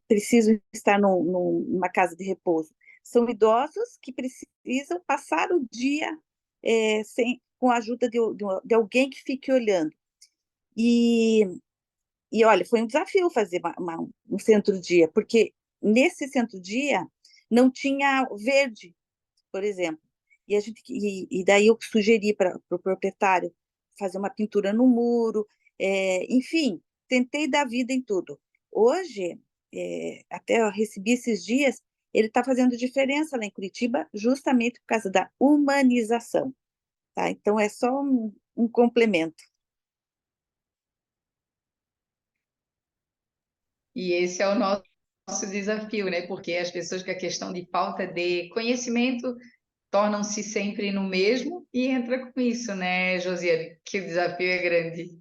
S7: precisam estar numa casa de repouso. São idosos que precisam passar o dia com a ajuda de alguém que fique olhando. E olha, foi um desafio fazer um centro-dia, porque nesse centro-dia não tinha verde, por exemplo. E daí eu sugeri para o proprietário fazer uma pintura no muro, enfim, tentei dar vida em tudo. Hoje, até eu recebi esses dias, ele está fazendo diferença lá em Curitiba, justamente por causa da humanização. Tá? Então, é só um complemento.
S3: E esse é o nosso desafio, né? Porque as pessoas com a questão de falta de conhecimento tornam-se sempre no mesmo e entra com isso, né, Josiane? Que o desafio é grande,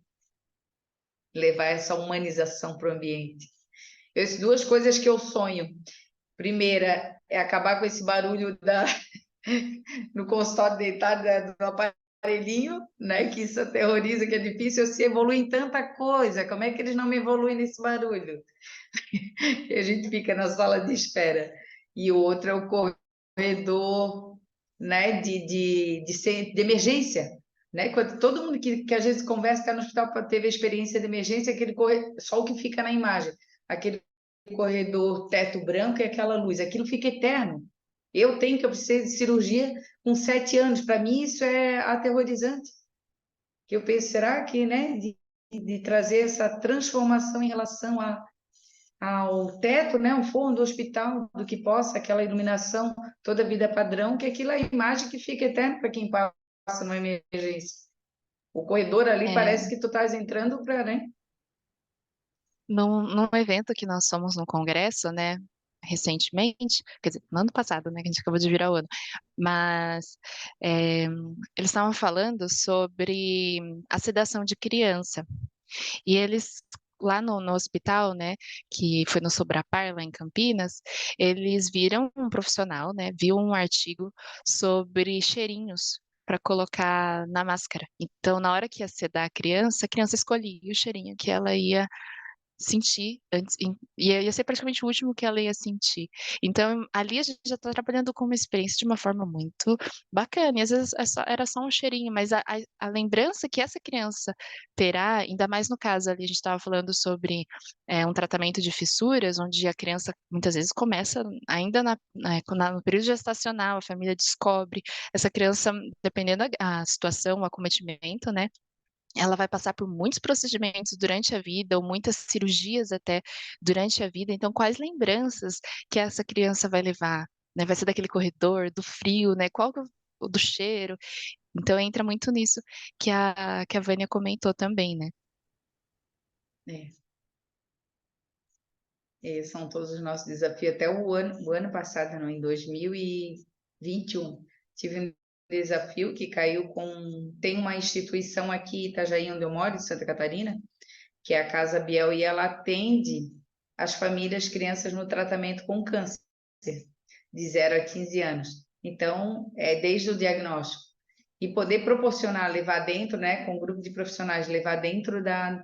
S3: levar essa humanização para o ambiente. Essas duas coisas que eu sonho. Primeira é acabar com esse barulho no consultório deitado do aparelhinho, né? Que isso aterroriza, que é difícil, se evolui em tanta coisa, como é que eles não me evoluem nesse barulho? E a gente fica na sala de espera. E o outro é o corredor, né, de emergência, né? Quando todo mundo que às vezes conversa, está no hospital, teve a experiência de emergência, aquele só o que fica na imagem, aquele corredor, teto branco e aquela luz, aquilo fica eterno. Eu preciso de cirurgia com 7 anos, para mim isso é aterrorizante. Que eu penso, será que, né, de trazer essa transformação em relação ao teto, né, o forno do hospital, do que possa, aquela iluminação, toda a vida padrão, que aquilo é a imagem que fica eterna para quem passa numa emergência. O corredor ali parece que tu estás entrando para, né?
S2: Num evento que nós fomos no congresso, né, recentemente, quer dizer, no ano passado, né, que a gente acabou de virar o ano, mas eles estavam falando sobre a sedação de criança. E eles, lá no hospital, né, que foi no Sobrapar, lá em Campinas, eles viram um profissional, né, viu um artigo sobre cheirinhos para colocar na máscara. Então, na hora que ia sedar a criança escolhia o cheirinho que ela ia sentir antes, ia ser praticamente o último que ela ia sentir. Então, ali a gente já está trabalhando com uma experiência de uma forma muito bacana. E às vezes era só um cheirinho, mas a lembrança que essa criança terá, ainda mais no caso ali, a gente estava falando sobre um tratamento de fissuras, onde a criança muitas vezes começa ainda no período gestacional, a família descobre, essa criança, dependendo a situação, o acometimento, né? Ela vai passar por muitos procedimentos durante a vida, ou muitas cirurgias até durante a vida. Então, quais lembranças que essa criança vai levar? Né? Vai ser daquele corredor, do frio, né? Do cheiro? Então, entra muito nisso que a Vânia comentou também, né?
S3: São todos os nossos desafios. Até o ano passado, não, em 2021, tive um desafio que caiu com... Tem uma instituição aqui em Itajaí, onde eu moro, em Santa Catarina, que é a Casa Biel, e ela atende as famílias, crianças no tratamento com câncer, de 0 a 15 anos. Então, desde o diagnóstico. E poder proporcionar, levar dentro, né, com um grupo de profissionais, levar dentro da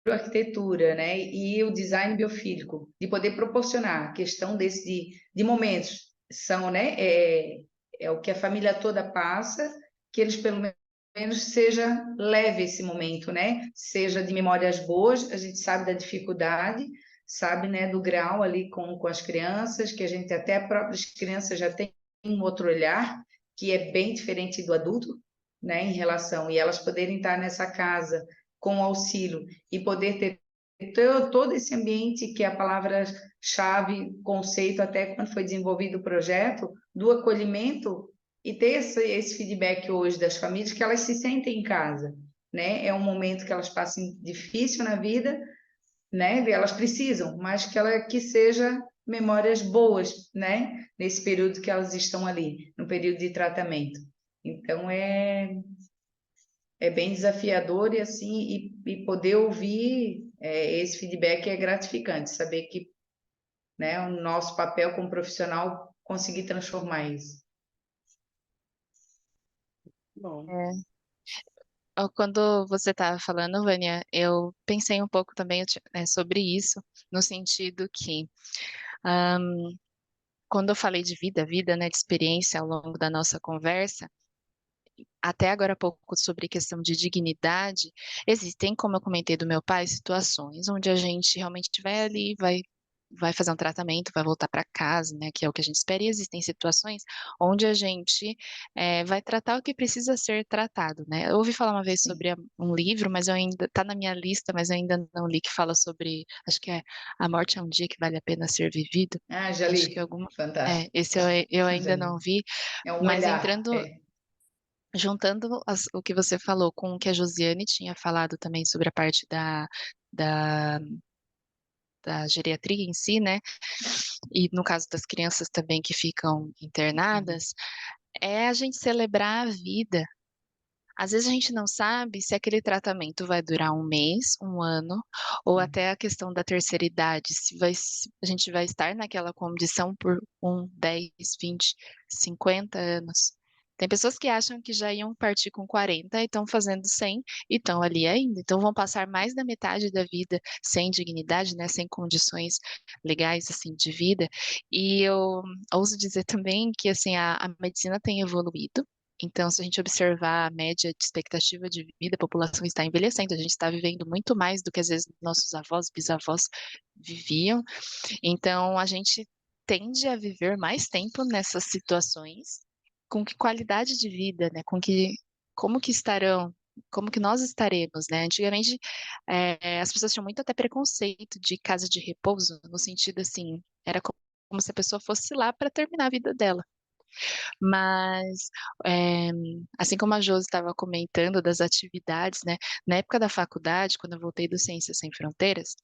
S3: neuroarquitetura, né, e o design biofísico, de poder proporcionar a questão de momentos, são, né, é o que a família toda passa, que eles pelo menos seja leve esse momento, né, seja de memórias boas, a gente sabe da dificuldade, sabe, né, do grau ali com as crianças, que a gente até as próprias crianças já tem um outro olhar, que é bem diferente do adulto, né, em relação, e elas poderem estar nessa casa com auxílio e poder ter todo esse ambiente que é a palavra-chave, conceito, até quando foi desenvolvido o projeto, do acolhimento e ter esse feedback hoje das famílias que elas se sentem em casa, né? É um momento que elas passam difícil na vida, né? Elas precisam, mas que seja memórias boas, né? Nesse período que elas estão ali, no período de tratamento. Então, é bem desafiador e assim e poder ouvir esse feedback é gratificante, saber que, né, o nosso papel como profissional conseguir transformar isso.
S1: Bom,
S2: Quando você estava falando, Vânia, eu pensei um pouco também sobre isso, no sentido que quando eu falei de vida, né, de experiência ao longo da nossa conversa, até agora há pouco sobre questão de dignidade, existem, como eu comentei do meu pai, situações onde a gente realmente vai ali, vai fazer um tratamento, vai voltar para casa, né, que é o que a gente espera, e existem situações onde a gente vai tratar o que precisa ser tratado, né? Eu ouvi falar uma vez sobre um livro, mas eu ainda está na minha lista, mas eu ainda não li, que fala sobre, acho que é A Morte é um Dia que Vale a Pena Ser Vivido.
S3: Já
S2: Acho
S3: li,
S2: que
S3: fantástico.
S2: esse eu
S3: Já
S2: ainda
S3: li.
S2: não vi,
S3: É um
S2: mas
S3: olhar,
S2: juntando o que você falou com o que a Josiane tinha falado também sobre a parte da, da geriatria em si, né? E no caso das crianças também que ficam internadas, é a gente celebrar a vida. Às vezes a gente não sabe se aquele tratamento vai durar um mês, um ano, ou até a questão da terceira idade, se a gente vai estar naquela condição por 10, 20, 50 anos. Tem pessoas que acham que já iam partir com 40 e estão fazendo 100 e estão ali ainda. Então vão passar mais da metade da vida sem dignidade, né, sem condições legais assim de vida. E eu ouso dizer também que assim a medicina tem evoluído. Então, se a gente observar a média de expectativa de vida, a população está envelhecendo, a gente está vivendo muito mais do que às vezes nossos avós, bisavós viviam. Então, a gente tende a viver mais tempo nessas situações, com que qualidade de vida, né? Como que estarão, como que nós estaremos, né? Antigamente, as pessoas tinham muito até preconceito de casa de repouso, no sentido assim, era como se a pessoa fosse lá para terminar a vida dela. Mas, eh, assim como a Josi estava comentando das atividades, né? Na época da faculdade, quando eu voltei do Ciências Sem Fronteiras,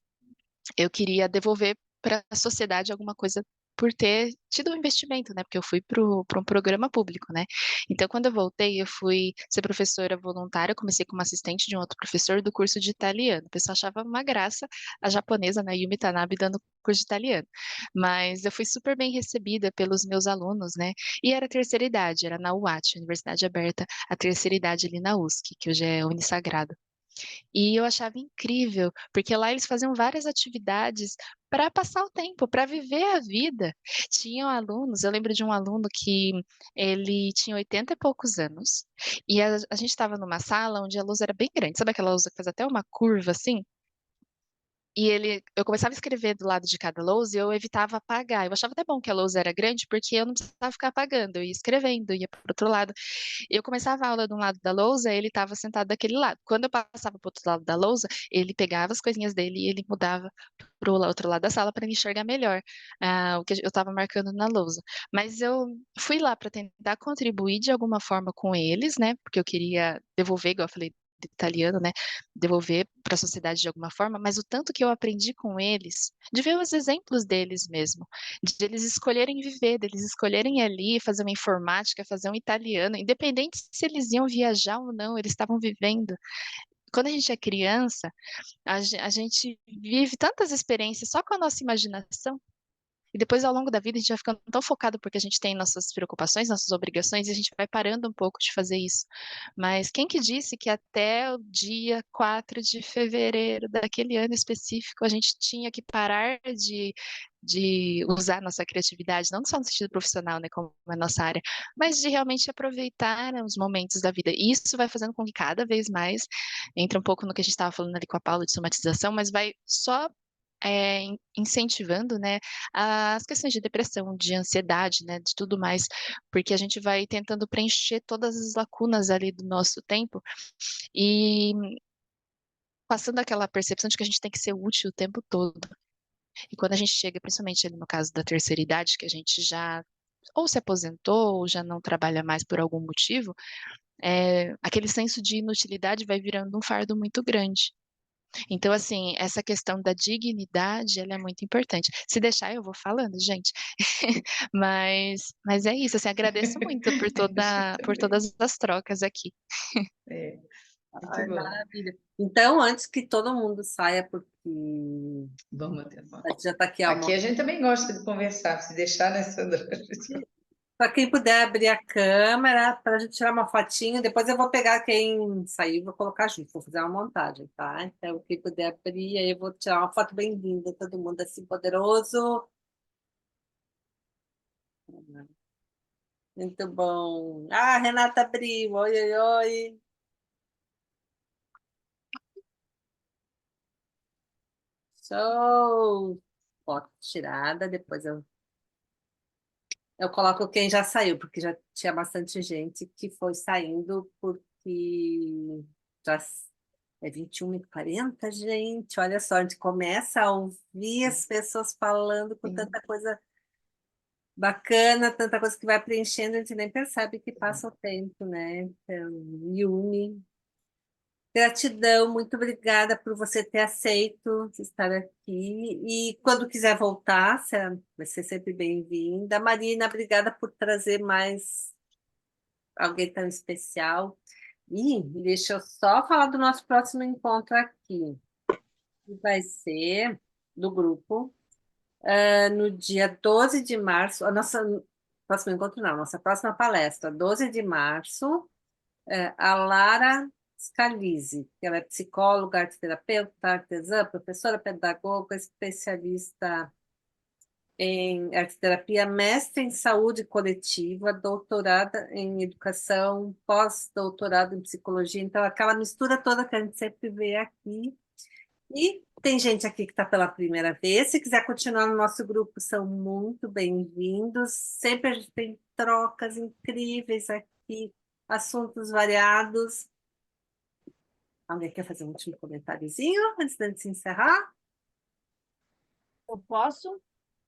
S2: eu queria devolver para a sociedade alguma coisa por ter tido um investimento, né? Porque eu fui para um programa público, né? Então, quando eu voltei, eu fui ser professora voluntária. Eu comecei como assistente de um outro professor do curso de italiano. O pessoal achava uma graça a japonesa, né, Yumi Tanabe, dando curso de italiano. Mas eu fui super bem recebida pelos meus alunos, né? E era a terceira idade, era na UAT, Universidade Aberta, a terceira idade ali na USC, que hoje é Unisagrado. E eu achava incrível, porque lá eles faziam várias atividades para passar o tempo, para viver a vida. Tinham alunos, eu lembro de um aluno que ele tinha 80 e poucos anos, e a gente estava numa sala onde a luz era bem grande, sabe aquela luz que faz até uma curva assim? E eu começava a escrever do lado de cada lousa e eu evitava apagar. Eu achava até bom que a lousa era grande, porque eu não precisava ficar apagando, eu ia escrevendo, ia para o outro lado. Eu começava a aula de um lado da lousa, ele estava sentado daquele lado. Quando eu passava para o outro lado da lousa, ele pegava as coisinhas dele e ele mudava para o outro lado da sala para enxergar melhor o que eu estava marcando na lousa. Mas eu fui lá para tentar contribuir de alguma forma com eles, né? Porque eu queria devolver, igual eu falei, do italiano, né? Devolver para a sociedade de alguma forma, mas o tanto que eu aprendi com eles, de ver os exemplos deles mesmo, de eles escolherem viver, deles escolherem ali fazer uma informática, fazer um italiano, independente se eles iam viajar ou não, eles estavam vivendo. Quando a gente é criança, a gente vive tantas experiências só com a nossa imaginação. E depois, ao longo da vida, a gente vai ficando tão focado porque a gente tem nossas preocupações, nossas obrigações, e a gente vai parando um pouco de fazer isso. Mas quem que disse que até o dia 4 de fevereiro daquele ano específico a gente tinha que parar de usar nossa criatividade, não só no sentido profissional, né, como é a nossa área, mas de realmente aproveitar, né, os momentos da vida. E isso vai fazendo com que cada vez mais, entra um pouco no que a gente estava falando ali com a Paula de somatização, mas vai só incentivando, né, as questões de depressão, de ansiedade, né, de tudo mais, porque a gente vai tentando preencher todas as lacunas ali do nosso tempo e passando aquela percepção de que a gente tem que ser útil o tempo todo. E quando a gente chega, principalmente ali no caso da terceira idade, que a gente já ou se aposentou ou já não trabalha mais por algum motivo, aquele senso de inutilidade vai virando um fardo muito grande. Então, assim, essa questão da dignidade, ela é muito importante. Se deixar, eu vou falando, gente. Mas é isso, assim, agradeço muito por todas as trocas aqui.
S3: É, muito
S1: Ai,
S3: bom.
S1: maravilha. Então, antes que todo mundo saia, porque
S3: Vamos ter
S1: a gente já está aqui
S3: Aqui a gente também gosta de conversar, se deixar, né, Sandra?
S1: para quem puder abrir a câmera para a gente tirar uma fotinho, depois eu vou pegar quem sair e vou colocar junto, vou fazer uma montagem, tá? Então, quem puder abrir, aí eu vou tirar uma foto bem linda, todo mundo assim poderoso. Muito bom. Ah, Renata abriu, oi, oi, oi. Show! Foto tirada, depois eu coloco quem já saiu, porque já tinha bastante gente que foi saindo, porque já é 21h40, gente. Olha só, a gente começa a ouvir as pessoas falando com tanta coisa bacana, tanta coisa que vai preenchendo, a gente nem percebe que passa o tempo, né? Então, Yumi, gratidão, muito obrigada por você ter aceito estar aqui. E quando quiser voltar, você vai ser sempre bem-vinda. Marina, obrigada por trazer mais alguém tão especial. E deixa eu só falar do nosso próximo encontro aqui, que vai ser do grupo, no dia 12 de março. A nossa próximo encontro não, nossa próxima palestra, 12 de março, a Lara Scalise, que ela é psicóloga, arteterapeuta, artesã, professora pedagoga, especialista em arteterapia, mestre em saúde coletiva, doutorada em educação, pós-doutorado em psicologia, então aquela mistura toda que a gente sempre vê aqui. E tem gente aqui que está pela primeira vez, se quiser continuar no nosso grupo, são muito bem-vindos, sempre a gente tem trocas incríveis aqui, assuntos variados. Alguém quer fazer um último comentáriozinho antes de se encerrar?
S8: Eu posso?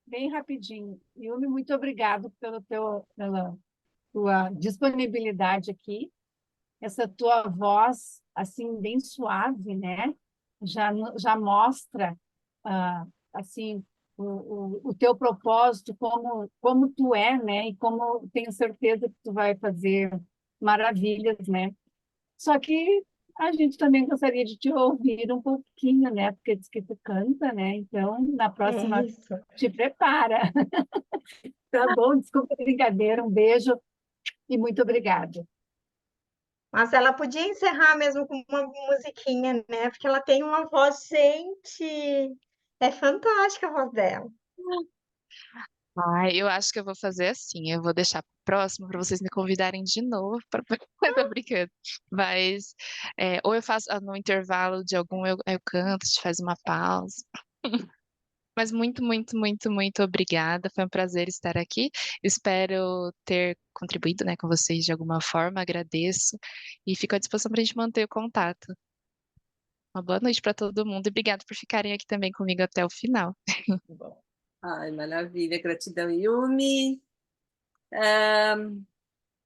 S8: Bem rapidinho. Yumi, muito obrigado pela tua disponibilidade aqui. Essa tua voz, assim, bem suave, né? Já mostra, assim, o teu propósito, como tu é, né? E como tenho certeza que tu vai fazer maravilhas, né? Só que a gente também gostaria de te ouvir um pouquinho, né? Porque diz que tu canta, né? Então, na próxima,
S5: Isso.
S8: te prepara. Tá bom? Desculpa a brincadeira. Um beijo e muito obrigada.
S5: Mas ela podia encerrar mesmo com uma musiquinha, né? Porque ela tem uma voz, gente, é fantástica a voz dela.
S2: Ai, eu acho que eu vou fazer assim. Eu vou deixar pro próximo para vocês me convidarem de novo para tô brincando. Mas ou eu faço no intervalo de algum eu canto, a gente faz uma pausa. Mas muito, muito, muito, muito obrigada. Foi um prazer estar aqui. Espero ter contribuído, né, com vocês de alguma forma. Agradeço e fico à disposição para a gente manter o contato. Uma boa noite para todo mundo e obrigado por ficarem aqui também comigo até o final.
S1: Ai, maravilha, gratidão, Yumi.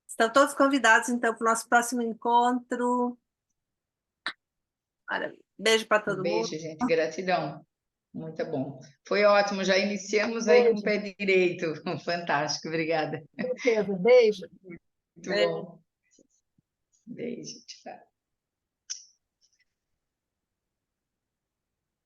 S1: Estão todos convidados, então, para o nosso próximo encontro. Maravilha. Beijo para
S3: Um
S1: todo mundo.
S3: beijo, gente. Gratidão. Muito bom. Foi ótimo. Já iniciamos aí com o
S8: Beijo.
S3: pé direito. Fantástico. Obrigada.
S8: Com certeza. Beijo.
S3: Muito
S1: Beijo.
S3: bom. Beijo. Tchau.